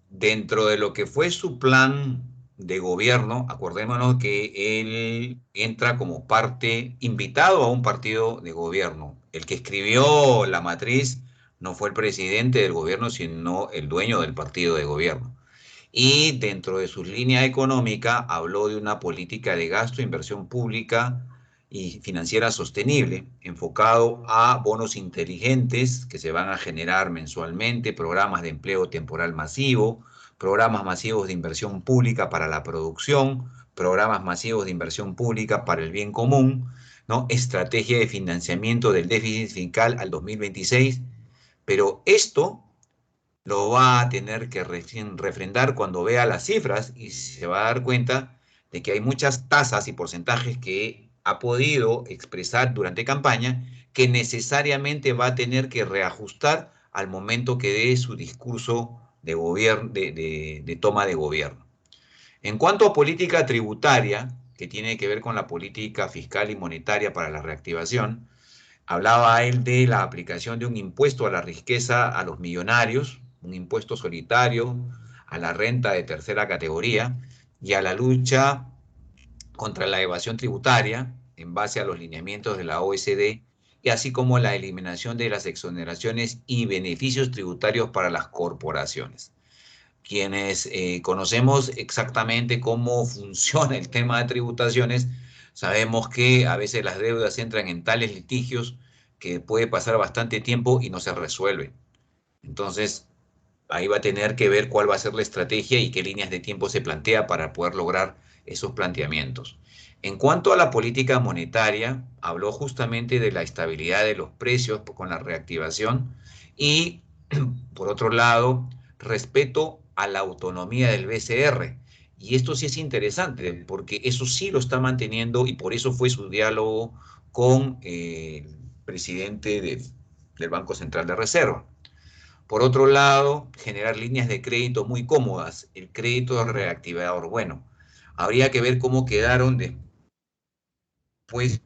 dentro de lo que fue su plan de gobierno, acordémonos que él entra como parte, invitado a un partido de gobierno. El que escribió la matriz no fue el presidente del gobierno, sino el dueño del partido de gobierno. Y dentro de su línea económica habló de una política de gasto, inversión pública y financiera sostenible, enfocado a bonos inteligentes que se van a generar mensualmente, programas de empleo temporal masivo, programas masivos de inversión pública para la producción, programas masivos de inversión pública para el bien común, ¿no? Estrategia de financiamiento del déficit fiscal al 2026, pero esto lo va a tener que refrendar cuando vea las cifras y se va a dar cuenta de que hay muchas tasas y porcentajes que ha podido expresar durante campaña que necesariamente va a tener que reajustar al momento que dé su discurso de, gobierno, de toma de gobierno. En cuanto a política tributaria, que tiene que ver con la política fiscal y monetaria para la reactivación, hablaba él de la aplicación de un impuesto a la riqueza a los millonarios, un impuesto solitario a la renta de tercera categoría y a la lucha contra la evasión tributaria en base a los lineamientos de la OECD y así como la eliminación de las exoneraciones y beneficios tributarios para las corporaciones. Quienes conocemos exactamente cómo funciona el tema de tributaciones, sabemos que a veces las deudas entran en tales litigios que puede pasar bastante tiempo y no se resuelven. Entonces, ahí va a tener que ver cuál va a ser la estrategia y qué líneas de tiempo se plantea para poder lograr esos planteamientos. En cuanto a la política monetaria, habló justamente de la estabilidad de los precios con la reactivación y, por otro lado, respeto a la autonomía del BCR. Y esto sí es interesante, porque eso sí lo está manteniendo y por eso fue su diálogo con el presidente del Banco Central de Reserva. Por otro lado, generar líneas de crédito muy cómodas, el crédito reactivador. Bueno, habría que ver cómo quedaron después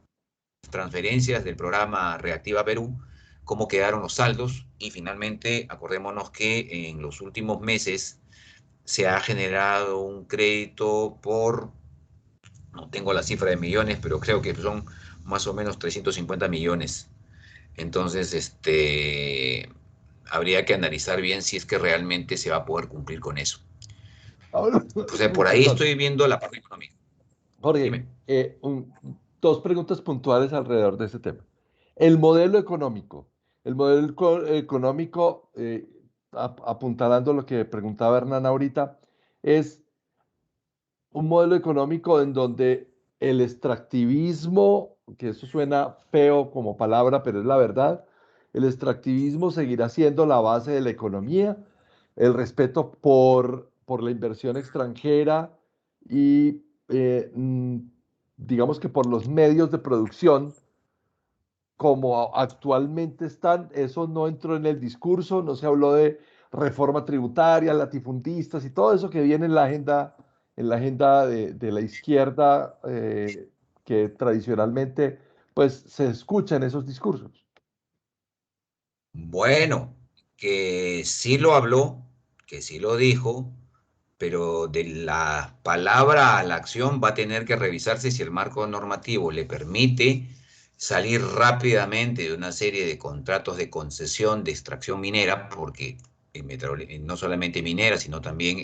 transferencias del programa Reactiva Perú, cómo quedaron los saldos y finalmente acordémonos que en los últimos meses se ha generado un crédito por, no tengo la cifra de millones, pero creo que son más o menos 350 millones. Entonces, habría que analizar bien si es que realmente se va a poder cumplir con eso. Ahora, O sea, por ahí perdón, estoy viendo la parte económica. Jorge, Dime. dos preguntas puntuales alrededor de ese tema. El modelo económico. El modelo económico, apuntalando lo que preguntaba Hernán ahorita, es un modelo económico en donde el extractivismo, que eso suena feo como palabra, pero es la verdad, el extractivismo seguirá siendo la base de la economía, el respeto por la inversión extranjera y digamos que por los medios de producción como actualmente están, eso no entró en el discurso, no se habló de reforma tributaria, latifundistas y todo eso que viene en la agenda de la izquierda, que tradicionalmente pues se escucha en esos discursos. Bueno, que sí lo habló, que sí lo dijo, pero de la palabra a la acción va a tener que revisarse si el marco normativo le permite salir rápidamente de una serie de contratos de concesión de extracción minera, porque no solamente minera, sino también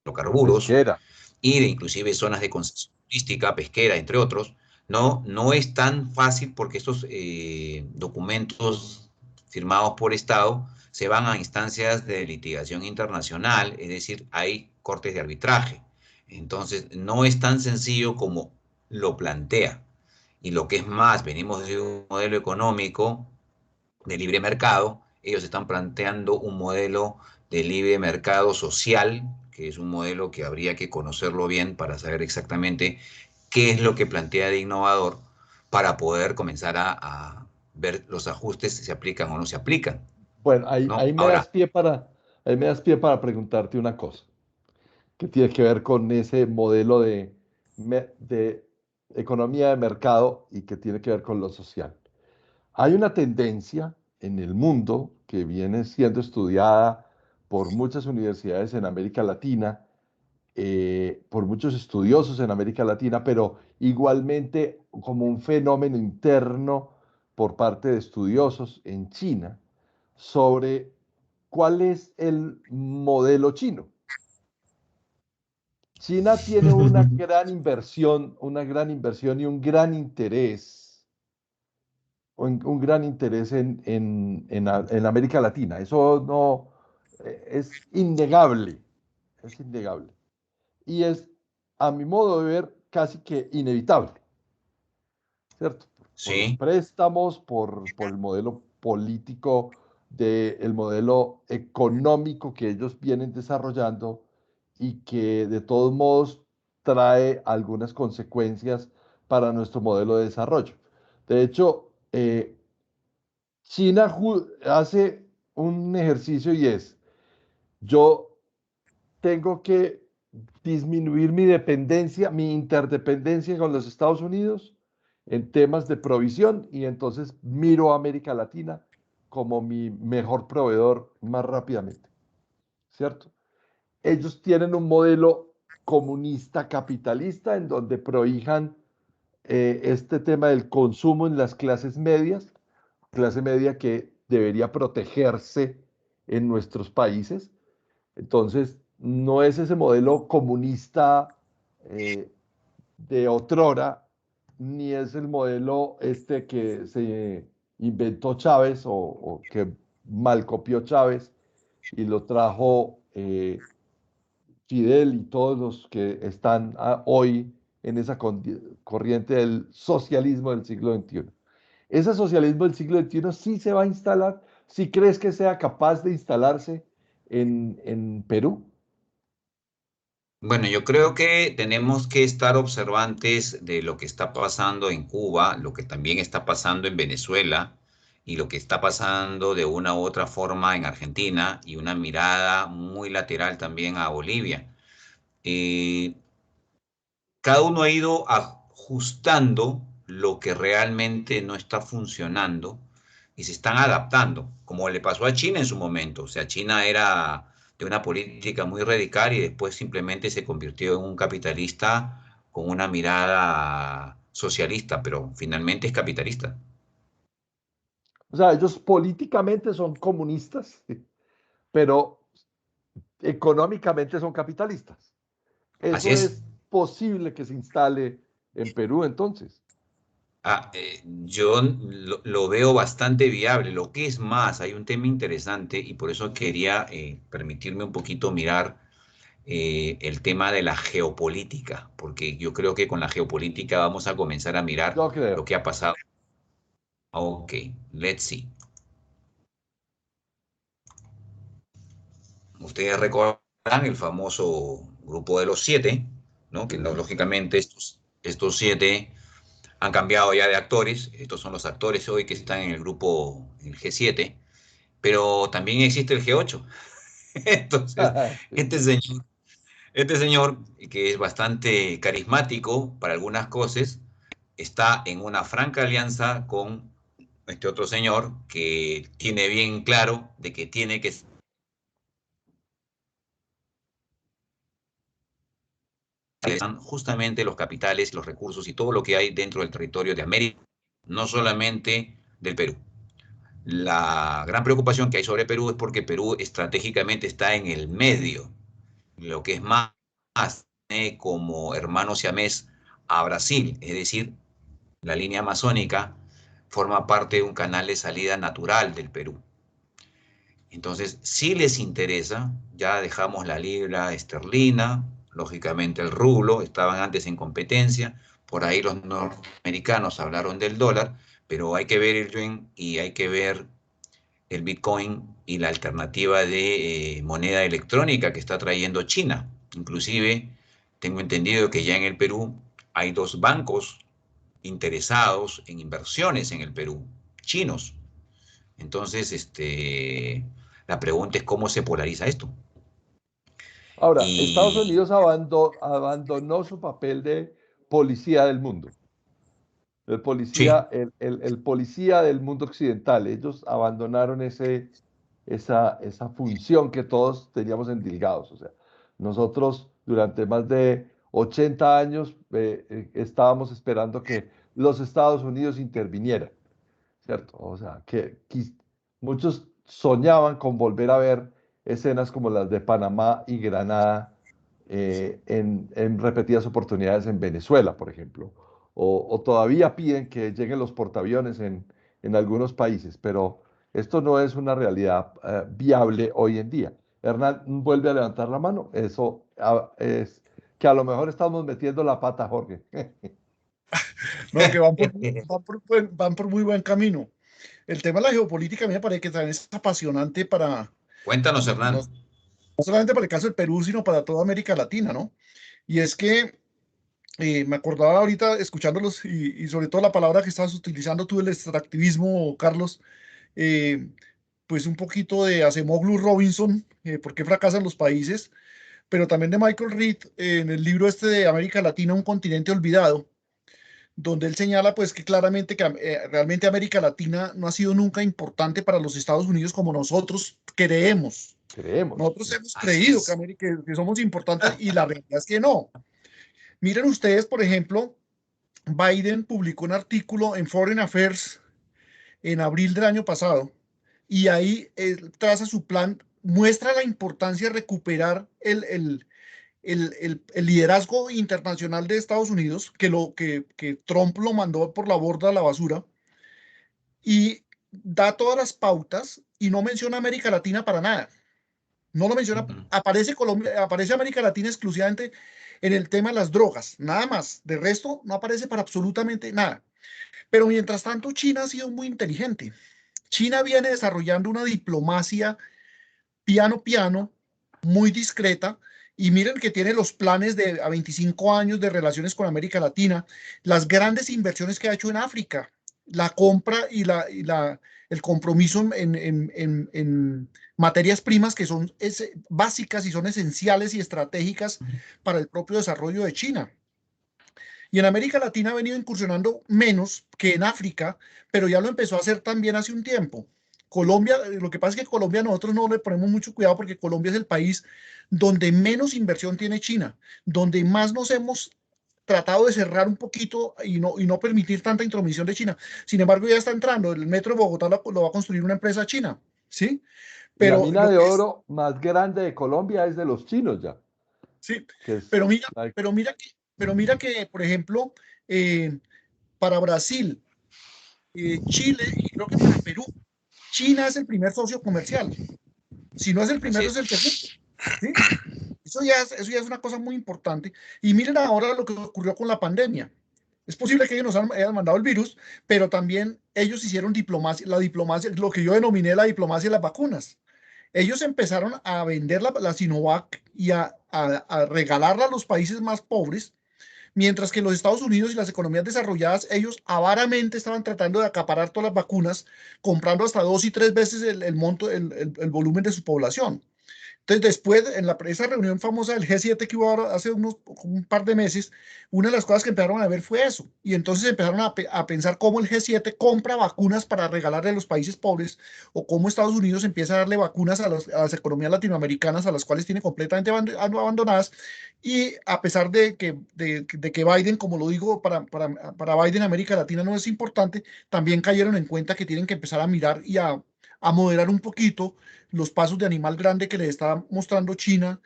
hidrocarburos Pesquera. y de inclusive zonas de concesión turística, pesquera, entre otros. No es tan fácil porque estos documentos firmados por Estado se van a instancias de litigación internacional, es decir, hay cortes de arbitraje. Entonces, no es tan sencillo como lo plantea. Y lo que es más, venimos de un modelo económico de libre mercado, ellos están planteando un modelo de libre mercado social, que es un modelo que habría que conocerlo bien para saber exactamente qué es lo que plantea de innovador para poder comenzar a ver los ajustes si se aplican o no se aplican, Bueno, ahí, ¿no? ahí me das Ahora, pie para, ahí me das pie para preguntarte una cosa que tiene que ver con ese modelo de economía de mercado y que tiene que ver con lo social. Hay una tendencia en el mundo que viene siendo estudiada por muchas universidades en América Latina, por muchos estudiosos en América Latina, pero igualmente como un fenómeno interno por parte de estudiosos en China sobre cuál es el modelo chino. China tiene una gran inversión y un gran interés en América Latina. Eso no es innegable. Y es, a mi modo de ver, casi que inevitable, ¿cierto? Por los sí, préstamos, por el modelo político, el modelo económico que ellos vienen desarrollando y que de todos modos trae algunas consecuencias para nuestro modelo de desarrollo. De hecho, China hace un ejercicio y es, yo tengo que disminuir mi dependencia, mi interdependencia con los Estados Unidos en temas de provisión y entonces miro a América Latina como mi mejor proveedor más rápidamente, ¿cierto? Ellos tienen un modelo comunista capitalista en donde prohijan este tema del consumo en las clases medias, clase media que debería protegerse en nuestros países. Entonces, no es ese modelo comunista eh, de otrora, ni es el modelo este que se inventó Chávez o que mal copió Chávez y lo trajo Fidel y todos los que están hoy en esa corriente del socialismo del siglo XXI. Ese socialismo del siglo XXI sí se va a instalar. ¿Sí crees que sea capaz de instalarse en Perú? bueno, yo creo que tenemos que estar observantes de lo que está pasando en Cuba, lo que también está pasando en Venezuela y lo que está pasando de una u otra forma en Argentina y una mirada muy lateral también a Bolivia. Eh, Cada uno ha ido ajustando lo que realmente no está funcionando y se están adaptando, como le pasó a China en su momento. O sea, China era de una política muy radical y después simplemente se convirtió en un capitalista con una mirada socialista, pero finalmente es capitalista. O sea, ellos políticamente son comunistas, pero económicamente son capitalistas. Así Eso es. es posible que se instale en Perú entonces. Yo lo veo bastante viable. Lo que es más, hay un tema interesante y por eso quería permitirme un poquito mirar el tema de la geopolítica, porque yo creo que con la geopolítica vamos a comenzar a mirar Yo lo creo. que ha pasado. Ok, let's see. Ustedes recordarán el famoso grupo de los siete, ¿no? Que Sí. lógicamente estos siete han cambiado ya de actores. Estos son los actores hoy que están en el grupo, el G7, pero también existe el G8. Entonces, Sí. este señor Este señor, que es bastante carismático para algunas cosas, está en una franca alianza con este otro señor que tiene bien claro de que tiene que están justamente los capitales, los recursos y todo lo que hay dentro del territorio de América, no solamente del Perú. La gran preocupación que hay sobre Perú es porque Perú estratégicamente está en el medio, lo que es más como hermano siamés a Brasil, es decir, la línea amazónica forma parte de un canal de salida natural del Perú. Entonces, si les interesa, ya dejamos la libra esterlina, lógicamente el rublo, estaban antes en competencia, por ahí los norteamericanos hablaron del dólar, pero hay que ver el yuan y hay que ver el Bitcoin y la alternativa de moneda electrónica que está trayendo China. Inclusive, tengo entendido que ya en el Perú hay 2 bancos interesados en inversiones en el Perú, chinos. Entonces, la pregunta es cómo se polariza esto. Ahora, Estados Y Unidos abandonó su papel de policía del mundo. El sí, policía, el policía del mundo occidental. Ellos abandonaron esa función que todos teníamos endilgados. O sea, nosotros durante más de 80 años estábamos esperando que los Estados Unidos intervinieran, ¿cierto? O sea, muchos soñaban con volver a ver escenas como las de Panamá y Granada en repetidas oportunidades en Venezuela, por ejemplo. O todavía piden que lleguen los portaaviones en algunos países, pero esto no es una realidad viable hoy en día. Hernán vuelve a levantar la mano. Eso es que a lo mejor estamos metiendo la pata, Jorge. No, que van por muy buen camino. El tema de la geopolítica a mí me parece que también es apasionante para, cuéntanos, no, Hernán. no solamente para el caso del Perú, sino para toda América Latina, ¿no? Y es que me acordaba ahorita escuchándolos y sobre todo la palabra que estabas utilizando tú, el extractivismo, Carlos, eh, pues un poquito de Acemoglu Robinson, ¿por qué fracasan los países? Pero también de Michael Reed, en el libro este de América Latina, un continente olvidado, donde él señala pues que claramente que realmente América Latina no ha sido nunca importante para los Estados Unidos como nosotros creemos. Creemos. Nosotros hemos Así creído es. que somos importantes y la realidad es que no. Miren ustedes, por ejemplo, Biden publicó un artículo en Foreign Affairs en abril del año pasado y ahí traza su plan, muestra la importancia de recuperar el liderazgo internacional de Estados Unidos, que Trump lo mandó por la borda a la basura, y da todas las pautas y no menciona América Latina para nada. No lo menciona, aparece Colombia, aparece América Latina exclusivamente en el tema de las drogas, nada más. De resto, no aparece para absolutamente nada. Pero mientras tanto, China ha sido muy inteligente. China viene desarrollando una diplomacia piano piano, muy discreta, y miren que tiene los planes de a 25 años de relaciones con América Latina, las grandes inversiones que ha hecho en África, la compra el compromiso en materias primas que son básicas y son esenciales y estratégicas para el propio desarrollo de China. Y en América Latina ha venido incursionando menos que en África, pero ya lo empezó a hacer también hace un tiempo. Colombia, lo que pasa es que Colombia nosotros no le ponemos mucho cuidado porque Colombia es el país donde menos inversión tiene China, donde más nos hemos tratado de cerrar un poquito y no permitir tanta intromisión de China. Sin embargo, ya está entrando, el metro de Bogotá lo va a construir una empresa china, ¿sí? Y la Pero mina lo de que es, oro más grande de Colombia es de los chinos ya, sí, que es pero mira, la- pero mira que, por ejemplo, eh, para Brasil, Chile y creo que para Perú, China es el primer socio comercial. Si no es el Así primero, es es. el segundo. ¿Sí? Eso ya es una cosa muy importante. Y miren ahora lo que ocurrió con la pandemia. Es posible que ellos nos hayan mandado el virus, pero también ellos hicieron diplomacia, la diplomacia, lo que yo denominé la diplomacia de las vacunas. Ellos empezaron a vender la Sinovac y a regalarla a los países más pobres, mientras que los Estados Unidos y las economías desarrolladas, ellos avaramente estaban tratando de acaparar todas las vacunas, comprando hasta 2 y 3 veces el monto, el volumen de su población. Entonces, después, en esa reunión famosa del G7 que hubo ahora hace un par de meses, una de las cosas que empezaron a ver fue eso. Y entonces empezaron a pensar cómo el G7 compra vacunas para regalarle a los países pobres, o cómo Estados Unidos empieza a darle vacunas a las economías latinoamericanas, a las cuales tiene completamente abandonadas. Y a pesar de que Biden, como lo digo, para Biden América Latina no es importante, también cayeron en cuenta que tienen que empezar a mirar y a moderar un poquito los pasos de animal grande que le está mostrando China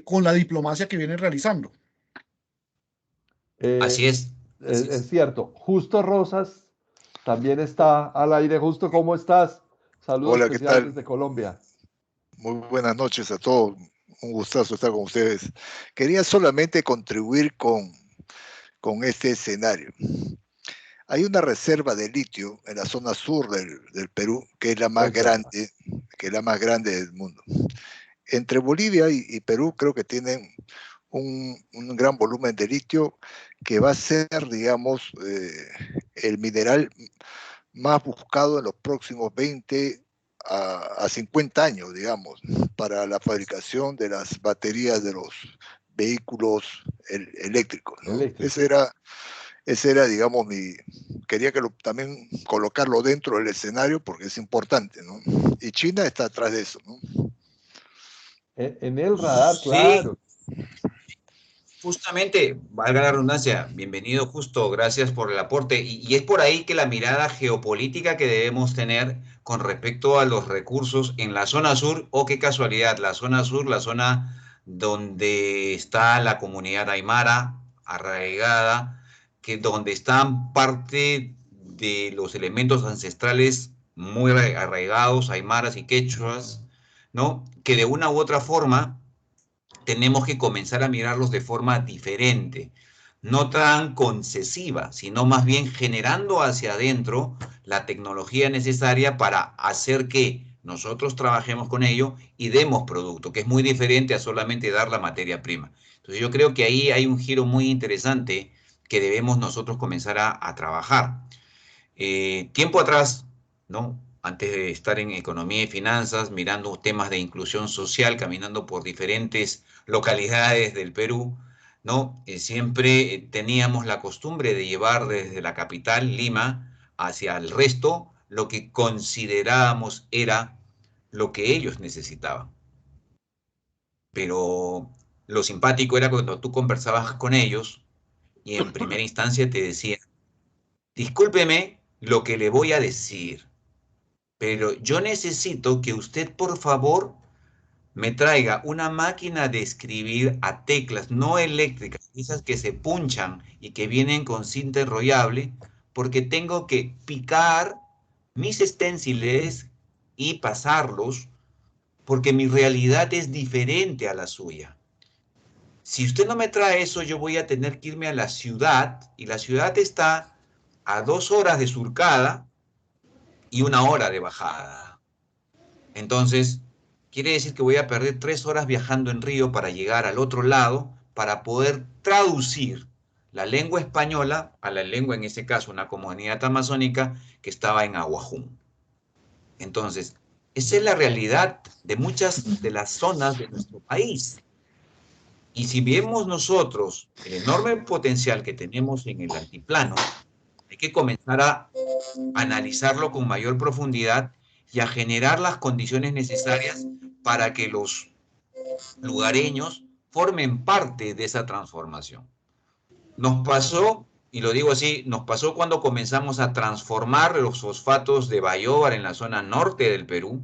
con la diplomacia que viene realizando. Así Eh, es, así es es. cierto. Justo Rosas también está al aire. Justo, ¿cómo estás? Saludo Hola, ¿qué especial tal? desde Colombia. Muy buenas noches a todos. Un gustazo estar con ustedes. Quería solamente contribuir con este escenario. Hay una reserva de litio en la zona sur del Perú, que es la más Cuéntame. grande, que es la más grande del mundo. Entre Bolivia y Perú creo que tienen un gran volumen de litio que va a ser, digamos, el mineral más buscado en los próximos 20 a 50 años, digamos, para la fabricación de las baterías de los vehículos eléctricos, ¿no? Eléctricos. Ese era, digamos, quería también colocarlo dentro del escenario porque es importante, ¿no? Y China está atrás de eso, ¿no? En el radar, Sí, claro. justamente, valga la redundancia, bienvenido justo, gracias por el aporte. Y es por ahí que la mirada geopolítica que debemos tener con respecto a los recursos en la zona sur, o qué casualidad, la zona sur, la zona donde está la comunidad aymara arraigada, que donde están parte de los elementos ancestrales muy arraigados, aymaras y quechuas, ¿no? Que de una u otra forma tenemos que comenzar a mirarlos de forma diferente, no tan concesiva, sino más bien generando hacia adentro la tecnología necesaria para hacer que nosotros trabajemos con ello y demos producto, que es muy diferente a solamente dar la materia prima. Entonces yo creo que ahí hay un giro muy interesante que debemos nosotros comenzar a trabajar. Tiempo atrás, ¿no? Antes de estar en economía y finanzas, mirando temas de inclusión social, caminando por diferentes localidades del Perú, ¿no? Siempre teníamos la costumbre de llevar desde la capital, Lima, hacia el resto lo que considerábamos era lo que ellos necesitaban. Pero lo simpático era cuando tú conversabas con ellos y en primera instancia te decían, discúlpeme lo que le voy a decir, pero yo necesito que usted, por favor, me traiga una máquina de escribir a teclas no eléctricas, esas que se punchan y que vienen con cinta enrollable, porque tengo que picar mis esténciles y pasarlos, porque mi realidad es diferente a la suya. Si usted no me trae eso, yo voy a tener que irme a la ciudad, y la ciudad está a 2 horas de surcada y 1 hora de bajada. Entonces, quiere decir que voy a perder 3 horas viajando en río para llegar al otro lado, para poder traducir la lengua española a la lengua, en este caso, una comunidad amazónica que estaba en Aguajún. Entonces, esa es la realidad de muchas de las zonas de nuestro país. Y si vemos nosotros el enorme potencial que tenemos en el altiplano, hay que comenzar a analizarlo con mayor profundidad y a generar las condiciones necesarias para que los lugareños formen parte de esa transformación. Nos pasó, y lo digo así, nos pasó cuando comenzamos a transformar los fosfatos de Bayobar en la zona norte del Perú,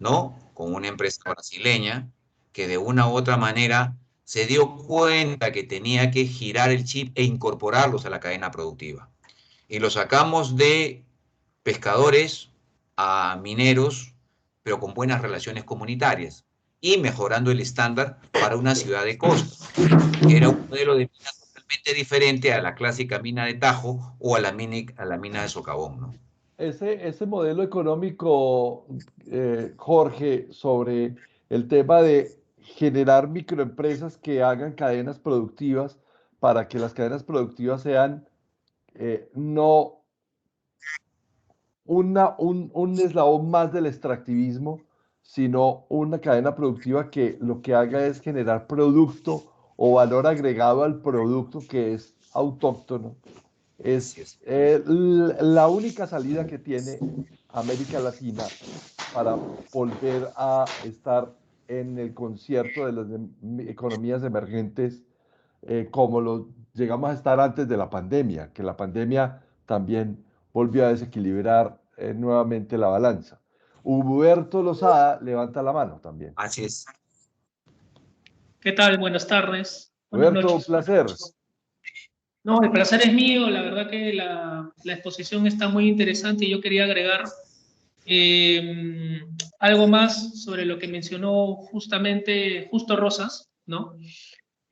¿no? Con una empresa brasileña que de una u otra manera se dio cuenta que tenía que girar el chip e incorporarlos a la cadena productiva. Y lo sacamos de pescadores a mineros, pero con buenas relaciones comunitarias y mejorando el estándar para una ciudad de costa, que era un modelo de mina totalmente diferente a la clásica mina de Tajo o a la mina de Socavón, ¿no? Ese modelo económico, Jorge, sobre el tema de generar microempresas que hagan cadenas productivas para que las cadenas productivas sean no un eslabón más del extractivismo, sino una cadena productiva que lo que haga es generar producto o valor agregado al producto que es autóctono. Así Es es. la única salida que tiene América Latina para volver a estar en el concierto de las economías emergentes, como lo llegamos a estar antes de la pandemia, que la pandemia también volvió a desequilibrar nuevamente la balanza. Huberto Lozada levanta la mano también. Así es. ¿Qué tal? Buenas tardes. Buenas Huberto, un noches. placer. No, el placer es mío. La verdad que la exposición está muy interesante y yo quería agregar algo más sobre lo que mencionó Justo Rosas, ¿no?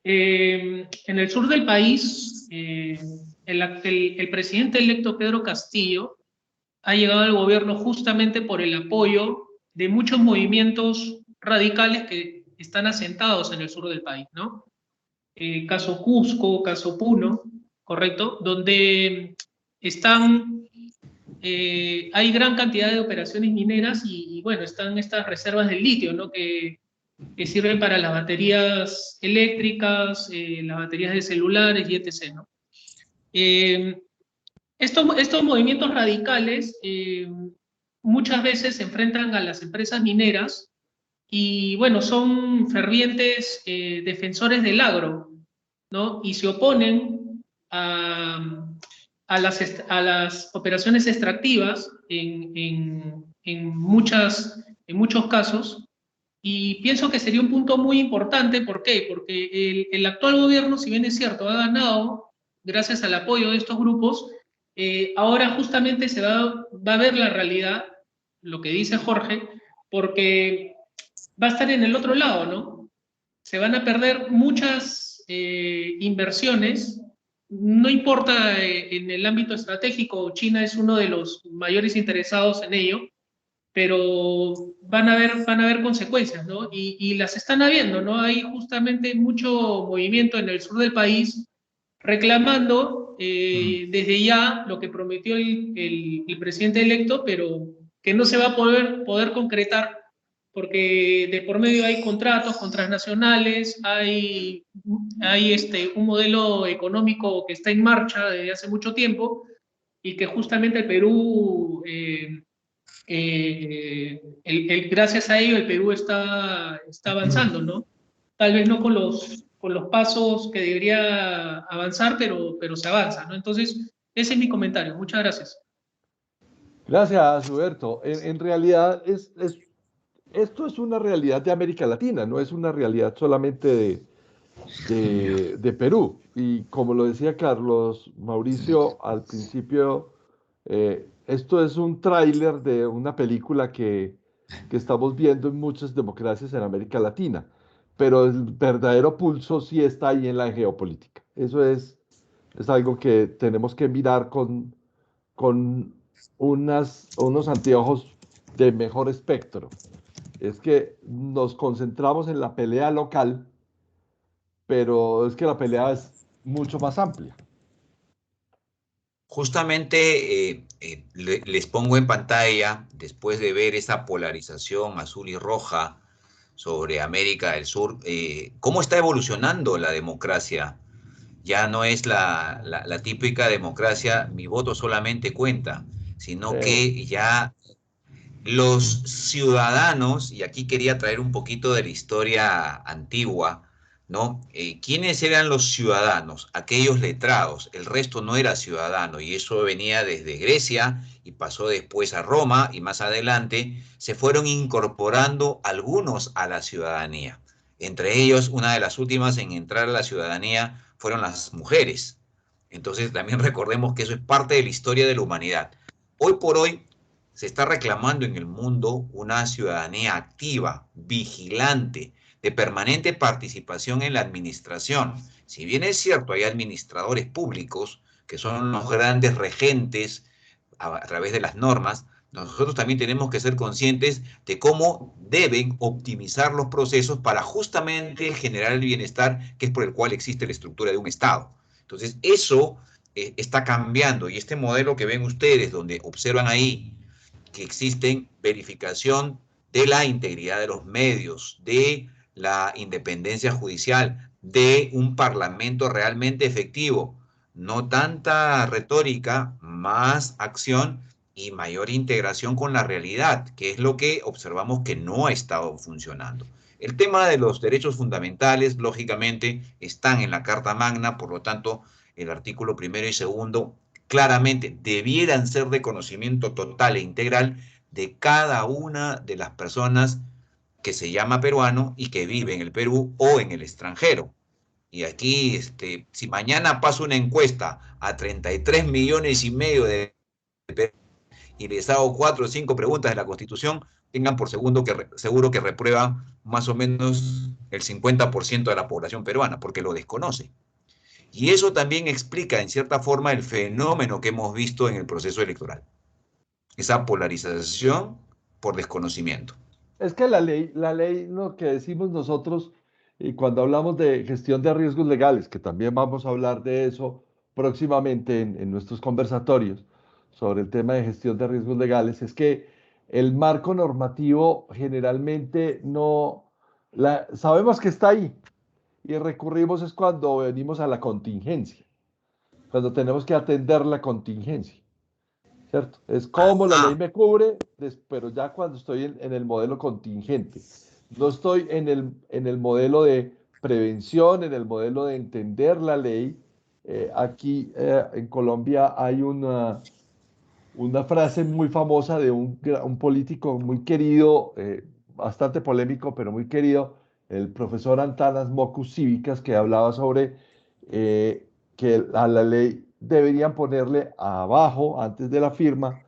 En el sur del país, el presidente electo Pedro Castillo ha llegado al gobierno justamente por el apoyo de muchos movimientos radicales que están asentados en el sur del país, ¿no? Caso Cusco, caso Puno, ¿correcto? Donde hay gran cantidad de operaciones mineras y bueno, están estas reservas de litio, ¿no? Que sirven para las baterías eléctricas, las baterías de celulares y etc., ¿no? Estos movimientos radicales muchas veces se enfrentan a las empresas mineras y bueno, son fervientes defensores del agro, ¿no? Y se oponen a las operaciones extractivas en muchos casos. Y pienso que sería un punto muy importante. ¿Por qué? Porque el actual gobierno, si bien es cierto, ha ganado gracias al apoyo de estos grupos, ahora justamente va a ver la realidad, lo que dice Jorge, porque va a estar en el otro lado, ¿no? Se van a perder muchas inversiones, no importa en el ámbito estratégico, China es uno de los mayores interesados en ello, pero van a haber consecuencias, ¿no? Y las están habiendo, ¿no? Hay justamente mucho movimiento en el sur del país reclamando desde ya lo que prometió el presidente electo, pero que no se va a poder concretar porque de por medio hay contratos con transnacionales, hay un modelo económico que está en marcha desde hace mucho tiempo y que justamente el Perú, gracias a ello, el Perú está avanzando, ¿no? Tal vez no con los pasos que debería avanzar, pero se avanza, ¿no? Entonces, ese es mi comentario. Muchas gracias. Gracias, Huberto. En realidad, esto es una realidad de América Latina, no es una realidad solamente de Perú. Y como lo decía Carlos Mauricio al principio, esto es un tráiler de una película que estamos viendo en muchas democracias en América Latina, pero el verdadero pulso sí está ahí en la geopolítica. Eso es algo que tenemos que mirar con unos anteojos de mejor espectro. Es que nos concentramos en la pelea local, pero es que la pelea es mucho más amplia. Justamente les pongo en pantalla, después de ver esa polarización azul y roja sobre América del Sur, cómo está evolucionando la democracia. Ya no es la típica democracia, mi voto solamente cuenta, sino que ya los ciudadanos, y aquí quería traer un poquito de la historia antigua, ¿no? ¿Quiénes eran los ciudadanos? Aquellos letrados, el resto no era ciudadano, y eso venía desde Grecia y pasó después a Roma, y más adelante se fueron incorporando algunos a la ciudadanía. Entre ellos, una de las últimas en entrar a la ciudadanía fueron las mujeres. Entonces también recordemos que eso es parte de la historia de la humanidad. Hoy por hoy, se está reclamando en el mundo una ciudadanía activa, vigilante, de permanente participación en la administración. Si bien es cierto, hay administradores públicos que son los grandes regentes a través de las normas, nosotros también tenemos que ser conscientes de cómo deben optimizar los procesos para justamente generar el bienestar que es por el cual existe la estructura de un Estado. Entonces, eso está cambiando y este modelo que ven ustedes, donde observan ahí que existen verificación de la integridad de los medios, de la independencia judicial, de un parlamento realmente efectivo. No tanta retórica, más acción y mayor integración con la realidad, que es lo que observamos que no ha estado funcionando. El tema de los derechos fundamentales, lógicamente, están en la Carta Magna, por lo tanto, el artículo 1 y 2 claramente debieran ser de conocimiento total e integral de cada una de las personas que se llama peruano y que vive en el Perú o en el extranjero. Y aquí, si mañana paso una encuesta a 33 millones y medio de y les hago 4 o 5 preguntas de la Constitución, tengan por seguro que reprueba más o menos el 50% de la población peruana, porque lo desconoce. Y eso también explica, en cierta forma, el fenómeno que hemos visto en el proceso electoral. Esa polarización por desconocimiento. Es que la ley, lo que decimos nosotros, y cuando hablamos de gestión de riesgos legales, que también vamos a hablar de eso próximamente en nuestros conversatorios sobre el tema de gestión de riesgos legales, es que el marco normativo generalmente no, sabemos que está ahí y recurrimos es cuando venimos a la contingencia, cuando tenemos que atender la contingencia. ¿Cierto? Es como la ley me cubre, pero ya cuando estoy en el modelo contingente. No estoy en el modelo de prevención, en el modelo de entender la ley. Aquí en Colombia hay una frase muy famosa de un político muy querido, bastante polémico, pero muy querido, el profesor Antanas Mocus Cívicas, que hablaba sobre que a la ley deberían ponerle abajo, antes de la firma,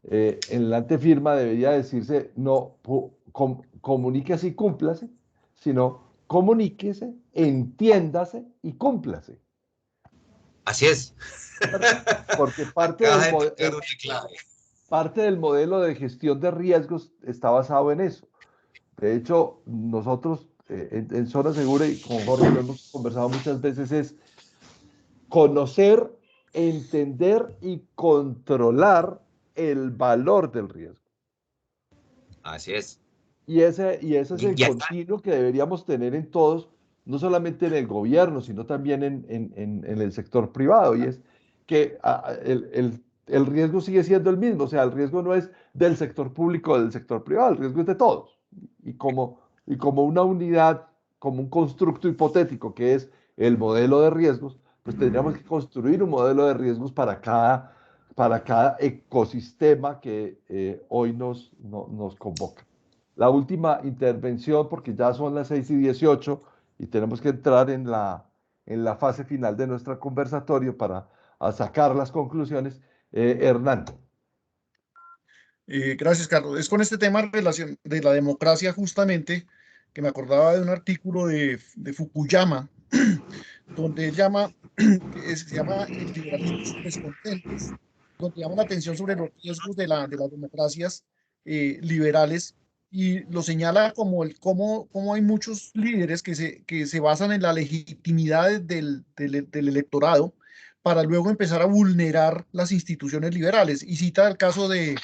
en la antefirma debería decirse no comuníquese y cúmplase, sino comuníquese, entiéndase y cúmplase. Así es. Porque Acabas de tocar una clave. Parte del modelo de gestión de riesgos está basado en eso. De hecho, nosotros en Zona Segura, y con Jorge lo hemos conversado muchas veces, es conocer, entender y controlar el valor del riesgo. Así es. Y ese es el continuo que deberíamos tener en todos, no solamente en el gobierno, sino también en el sector privado. Y es que el riesgo sigue siendo el mismo. O sea, el riesgo no es del sector público o del sector privado, el riesgo es de todos. Y como una unidad, como un constructo hipotético que es el modelo de riesgos, pues tendríamos que construir un modelo de riesgos para cada ecosistema que hoy nos convoca. La última intervención, porque ya son las 6:18 y tenemos que entrar en la fase final de nuestro conversatorio para sacar las conclusiones. Hernán. Gracias, Carlos. Es con este tema de la democracia justamente que me acordaba de un artículo de Fukuyama, donde él se llama El liberalismo y sus descontentos, donde llama la atención sobre los riesgos de las democracias liberales y lo señala como cómo hay muchos líderes que se basan en la legitimidad del electorado para luego empezar a vulnerar las instituciones liberales. Y cita el caso de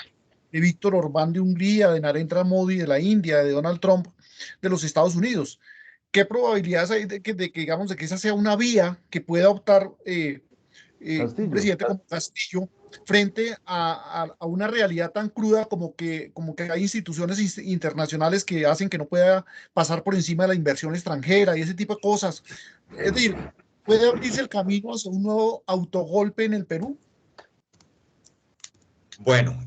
Víctor Orbán de Hungría, de Narendra Modi de la India, de Donald Trump de los Estados Unidos. ¿Qué probabilidades hay de que digamos, de que esa sea una vía que pueda optar un presidente como Castillo frente a una realidad tan cruda como que hay instituciones internacionales que hacen que no pueda pasar por encima de la inversión extranjera y ese tipo de cosas? Es decir, ¿puede abrirse el camino hacia un nuevo autogolpe en el Perú? Bueno,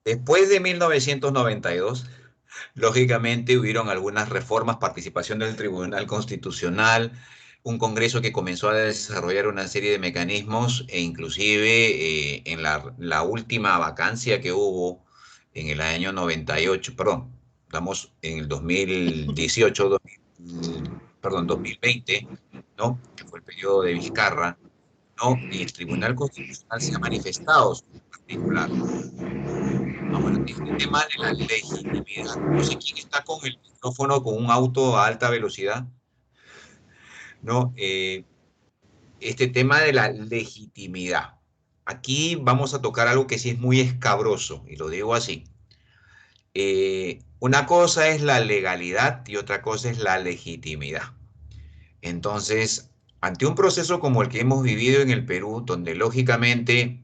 después de 1992, lógicamente hubieron algunas reformas, participación del Tribunal Constitucional, un Congreso que comenzó a desarrollar una serie de mecanismos e inclusive en la última vacancia que hubo en el año 98, perdón, estamos en el 2018, 2020, ¿no? Que fue el periodo de Vizcarra, ¿no? Y el Tribunal Constitucional se ha manifestado en particular. Ahora, este tema de la legitimidad, no sé quién está con el micrófono con un auto a alta velocidad, ¿no? Este tema de la legitimidad. Aquí vamos a tocar algo que sí es muy escabroso, y lo digo así. Una cosa es la legalidad y otra cosa es la legitimidad. Entonces, ante un proceso como el que hemos vivido en el Perú, donde lógicamente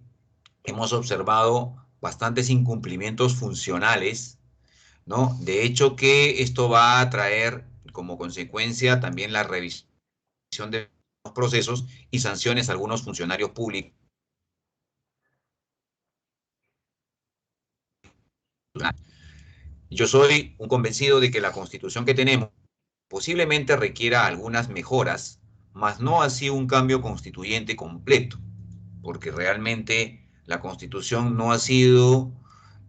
hemos observado bastantes incumplimientos funcionales, ¿no? De hecho, que esto va a traer como consecuencia también la revisión de los procesos y sanciones a algunos funcionarios públicos. Yo soy un convencido de que la Constitución que tenemos posiblemente requiera algunas mejoras, mas no así un cambio constituyente completo, porque realmente la Constitución no ha sido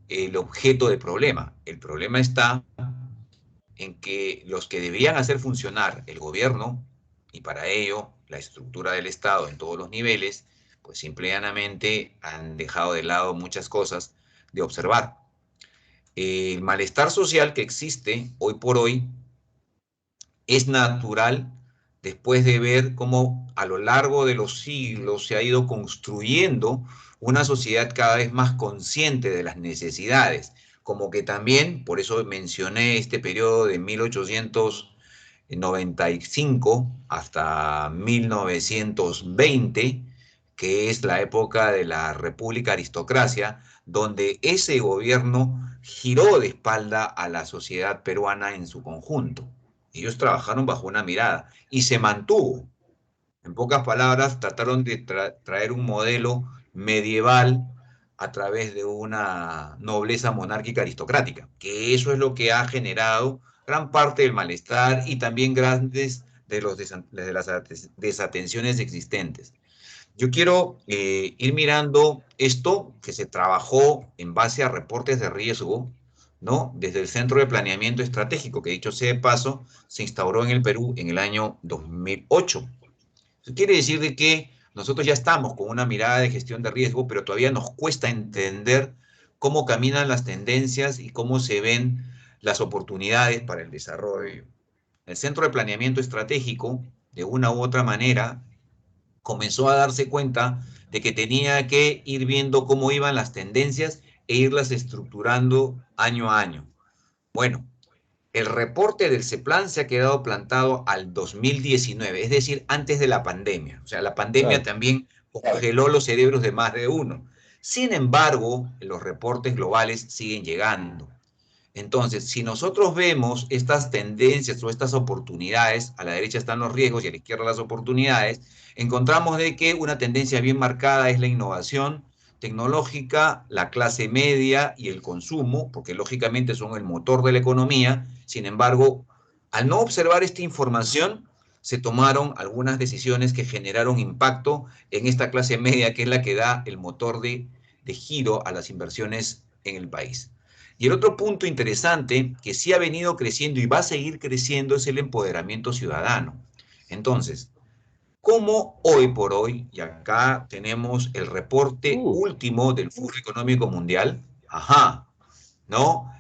el objeto del problema. El problema está en que los que debían hacer funcionar el gobierno, y para ello la estructura del Estado en todos los niveles, pues simplemente han dejado de lado muchas cosas de observar. El malestar social que existe hoy por hoy es natural después de ver cómo a lo largo de los siglos se ha ido construyendo una sociedad cada vez más consciente de las necesidades, como que también, por eso mencioné este periodo de 1895 hasta 1920, que es la época de la República Aristocracia, donde ese gobierno giró de espalda a la sociedad peruana en su conjunto. Ellos trabajaron bajo una mirada y se mantuvo. En pocas palabras, trataron de traer un modelo medieval a través de una nobleza monárquica aristocrática, que eso es lo que ha generado gran parte del malestar y también grandes de las desatenciones existentes. Yo quiero ir mirando esto que se trabajó en base a reportes de riesgo, ¿no? Desde el Centro de Planeamiento Estratégico, que dicho sea de paso, se instauró en el Perú en el año 2008. Eso quiere decir de que nosotros ya estamos con una mirada de gestión de riesgo, pero todavía nos cuesta entender cómo caminan las tendencias y cómo se ven las oportunidades para el desarrollo. El Centro de Planeamiento Estratégico, de una u otra manera, comenzó a darse cuenta de que tenía que ir viendo cómo iban las tendencias e irlas estructurando año a año. Bueno, el reporte del CEPLAN se ha quedado plantado al 2019, es decir, antes de la pandemia. O sea, la pandemia también congeló los cerebros de más de uno. Sin embargo, los reportes globales siguen llegando. Entonces, si nosotros vemos estas tendencias o estas oportunidades, a la derecha están los riesgos y a la izquierda las oportunidades, encontramos de que una tendencia bien marcada es la innovación tecnológica, la clase media y el consumo, porque lógicamente son el motor de la economía. Sin embargo, al no observar esta información, se tomaron algunas decisiones que generaron impacto en esta clase media, que es la que da el motor de giro a las inversiones en el país. Y el otro punto interesante que sí ha venido creciendo y va a seguir creciendo es el empoderamiento ciudadano. Entonces, ¿cómo hoy por hoy, y acá tenemos el reporte último del Foro Económico Mundial, ¿no?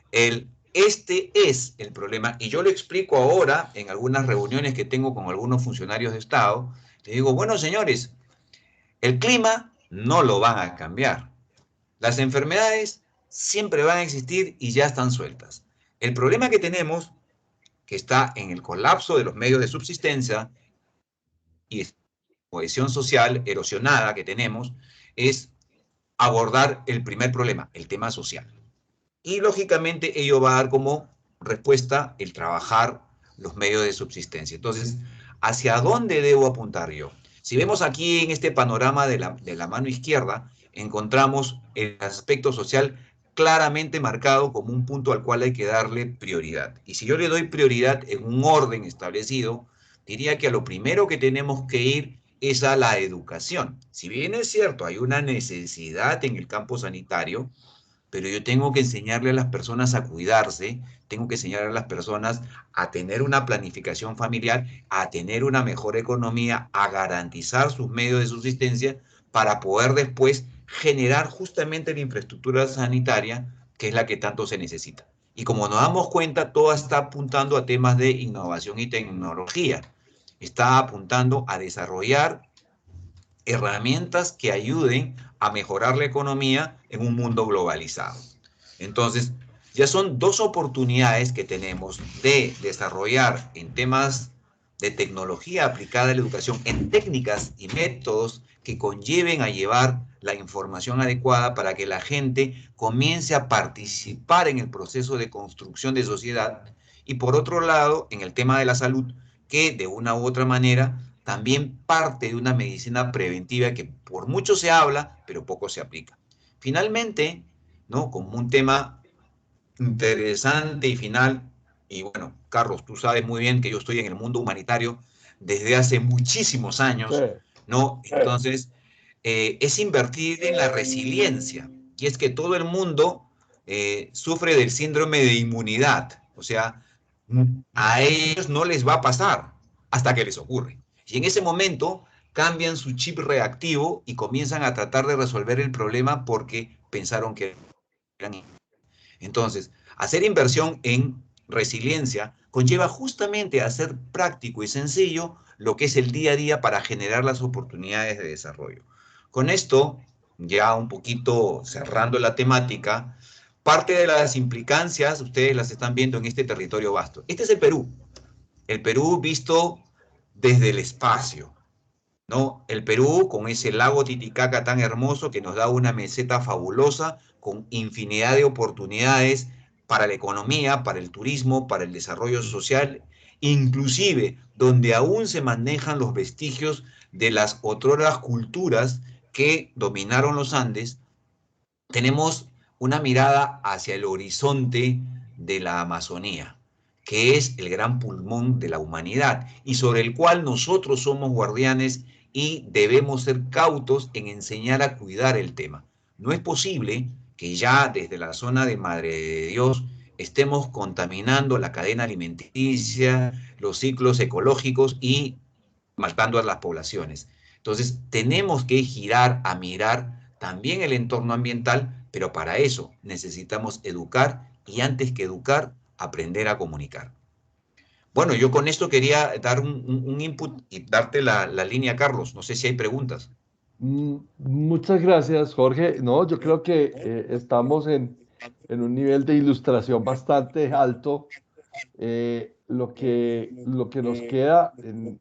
Este es el problema, y yo lo explico ahora en algunas reuniones que tengo con algunos funcionarios de Estado, les digo, bueno, señores, el clima no lo van a cambiar. Las enfermedades siempre van a existir y ya están sueltas. El problema que tenemos, que está en el colapso de los medios de subsistencia y la cohesión social erosionada que tenemos, es abordar el primer problema, el tema social. Y lógicamente ello va a dar como respuesta el trabajar los medios de subsistencia. Entonces, ¿hacia dónde debo apuntar yo? Si vemos aquí en este panorama de la mano izquierda, encontramos el aspecto social claramente marcado como un punto al cual hay que darle prioridad. Y si yo le doy prioridad en un orden establecido, diría que a lo primero que tenemos que ir es a la educación. Si bien es cierto, hay una necesidad en el campo sanitario, pero yo tengo que enseñarle a las personas a cuidarse, tengo que enseñarle a las personas a tener una planificación familiar, a tener una mejor economía, a garantizar sus medios de subsistencia para poder después generar justamente la infraestructura sanitaria que es la que tanto se necesita. Y como nos damos cuenta, todo está apuntando a temas de innovación y tecnología. Está apuntando a desarrollar herramientas que ayuden a mejorar la economía en un mundo globalizado. Entonces, Ya son 2 oportunidades que tenemos de desarrollar en temas de tecnología aplicada a la educación, en técnicas y métodos que conlleven a llevar la información adecuada para que la gente comience a participar en el proceso de construcción de sociedad. Y por otro lado, en el tema de la salud, que de una u otra manera también parte de una medicina preventiva que por mucho se habla, pero poco se aplica. Finalmente, ¿no? Como un tema interesante y final, y bueno, Carlos, tú sabes muy bien que yo estoy en el mundo humanitario desde hace muchísimos años, Sí. ¿no? Entonces, es invertir en la resiliencia, y es que todo el mundo sufre del síndrome de inmunidad, o sea, a ellos no les va a pasar hasta que les ocurre. Y en ese momento cambian su chip reactivo y comienzan a tratar de resolver el problema porque pensaron que eran. Entonces, hacer inversión en resiliencia conlleva justamente a hacer práctico y sencillo lo que es el día a día para generar las oportunidades de desarrollo. Con esto, ya un poquito cerrando la temática, parte de las implicancias ustedes las están viendo en este territorio vasto. Este es el Perú visto desde el espacio, ¿no? El Perú con ese lago Titicaca tan hermoso que nos da una meseta fabulosa con infinidad de oportunidades para la economía, para el turismo, para el desarrollo social, inclusive donde aún se manejan los vestigios de las otroras culturas que dominaron los Andes. Tenemos una mirada hacia el horizonte de la Amazonía, que es el gran pulmón de la humanidad y sobre el cual nosotros somos guardianes y debemos ser cautos en enseñar a cuidar el tema. No es posible que ya desde la zona de Madre de Dios estemos contaminando la cadena alimenticia, los ciclos ecológicos y matando a las poblaciones. Entonces, tenemos que girar a mirar también el entorno ambiental, pero para eso necesitamos educar y antes que educar, aprender a comunicar. Bueno, yo con esto quería dar un input y darte la línea, Carlos. No sé si hay preguntas. Muchas gracias, Jorge. No, yo creo que estamos en un nivel de ilustración bastante alto. Lo que nos queda en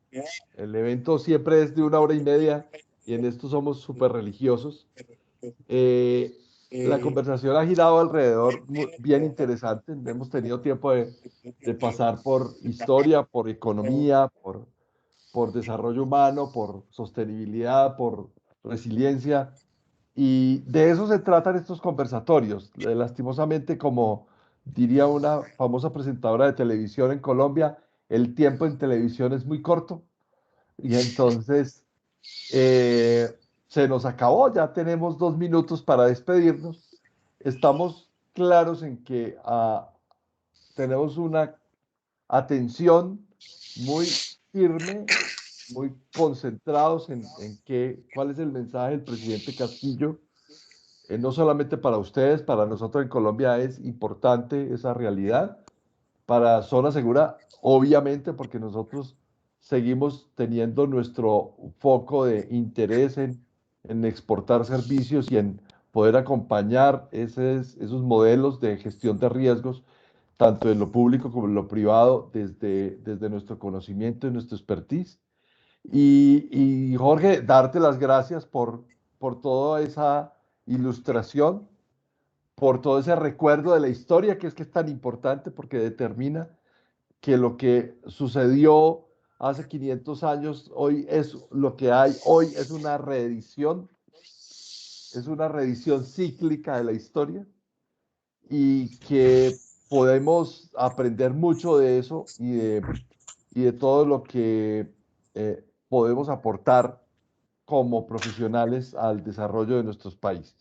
el evento siempre es de 1 hora y media y en esto somos súper religiosos. La conversación ha girado alrededor bien interesante. Hemos tenido tiempo de pasar por historia, por economía, por desarrollo humano, por sostenibilidad, por resiliencia. Y de eso se tratan estos conversatorios. Lastimosamente, como diría una famosa presentadora de televisión en Colombia, el tiempo en televisión es muy corto. Y entonces eh, se nos acabó, ya tenemos 2 minutos para despedirnos. Estamos claros en que tenemos una atención muy firme, muy concentrados en cuál es el mensaje del presidente Castillo. No solamente para ustedes, para nosotros en Colombia es importante esa realidad. Para Zona Segura, obviamente, porque nosotros seguimos teniendo nuestro foco de interés en exportar servicios y en poder acompañar esos modelos de gestión de riesgos, tanto en lo público como en lo privado, desde nuestro conocimiento y nuestro expertise. Y Jorge, darte las gracias por toda esa ilustración, por todo ese recuerdo de la historia, que es tan importante porque determina que lo que sucedió hace 500 años, hoy es lo que hay, hoy es una reedición cíclica de la historia y que podemos aprender mucho de eso y de todo lo que podemos aportar como profesionales al desarrollo de nuestros países.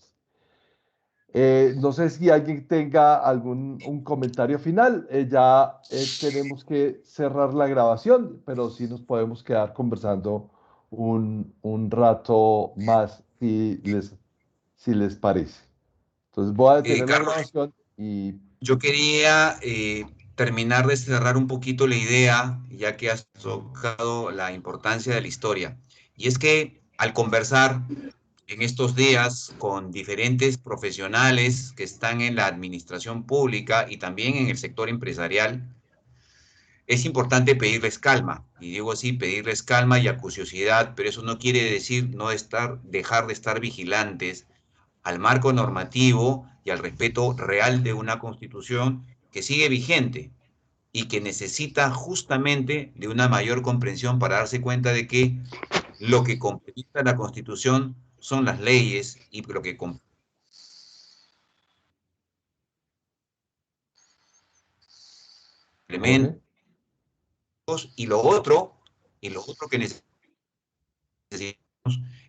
No sé si alguien tenga un comentario final. Ya tenemos que cerrar la grabación, pero sí nos podemos quedar conversando un rato más si les parece. Entonces voy a detener la Carlos, grabación y yo quería terminar de cerrar un poquito la idea, ya que has tocado la importancia de la historia. Y es que al conversar en estos días con diferentes profesionales que están en la administración pública y también en el sector empresarial, es importante pedirles calma, y digo así, pedirles calma y acuciosidad, pero eso no quiere decir dejar de estar vigilantes al marco normativo y al respeto real de una Constitución que sigue vigente y que necesita justamente de una mayor comprensión para darse cuenta de que lo que complementa la Constitución son las leyes y lo que complementa. Y lo otro que necesitamos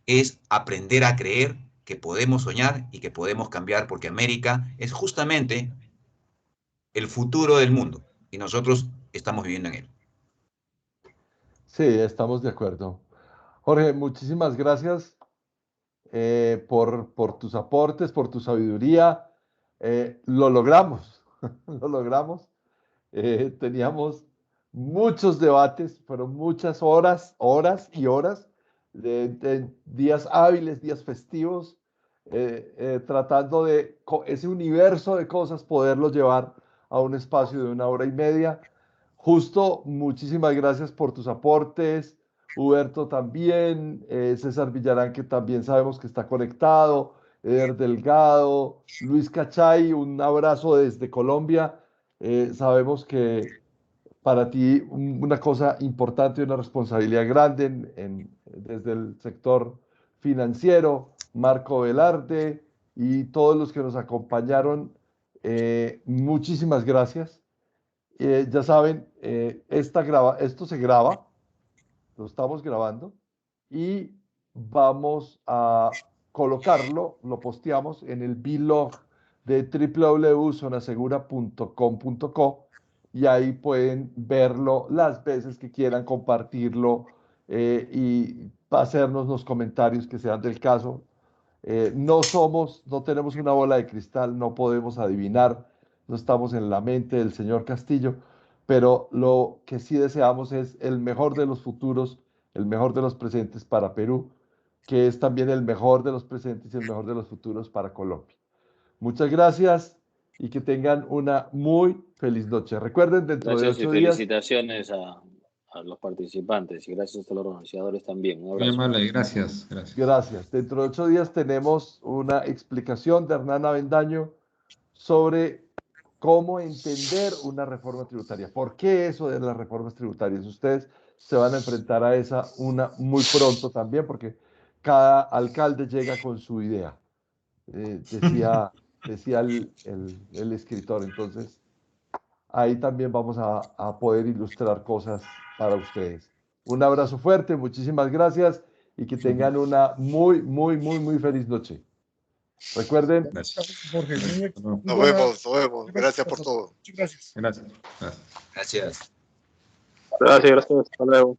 es aprender a creer que podemos soñar y que podemos cambiar, porque América es justamente el futuro del mundo y nosotros estamos viviendo en él. Sí, estamos de acuerdo. Jorge, muchísimas gracias por tus aportes, por tu sabiduría. Lo logramos, lo logramos. Teníamos muchos debates, fueron muchas horas, horas y horas de días hábiles, días festivos, tratando de ese universo de cosas poderlo llevar a un espacio de 1 hora y media. Justo, muchísimas gracias por tus aportes. Huberto también, César Villarán, que también sabemos que está conectado, Eder Delgado, Luis Cachay, un abrazo desde Colombia. Sabemos que para ti una cosa importante y una responsabilidad grande desde el sector financiero, Marco Velarde y todos los que nos acompañaron, muchísimas gracias. Ya saben, esto se graba, lo estamos grabando y vamos a colocarlo, lo posteamos en el blog de www.zonasegura.com.co y ahí pueden verlo las veces que quieran, compartirlo y hacernos los comentarios que sean del caso. No tenemos una bola de cristal, no podemos adivinar, no estamos en la mente del señor Castillo, pero lo que sí deseamos es el mejor de los futuros, el mejor de los presentes para Perú, que es también el mejor de los presentes y el mejor de los futuros para Colombia. Muchas gracias y que tengan una muy feliz noche. Recuerden, dentro de 8 días... Felicitaciones a los participantes y gracias a los organizadores también. Un abrazo. Muy amable, gracias, gracias. Gracias. Dentro de 8 días tenemos una explicación de Hernán Avendaño sobre cómo entender una reforma tributaria. ¿Por qué eso de las reformas tributarias? Ustedes se van a enfrentar a esa una muy pronto también, porque cada alcalde llega con su idea, decía el escritor. Entonces, ahí también vamos a poder ilustrar cosas para ustedes. Un abrazo fuerte, muchísimas gracias y que tengan una muy, muy, muy, muy feliz noche. Recuerden. Gracias, Jorge. Nos vemos. Gracias por todo. Gracias. Gracias. Gracias. Gracias. Hasta luego.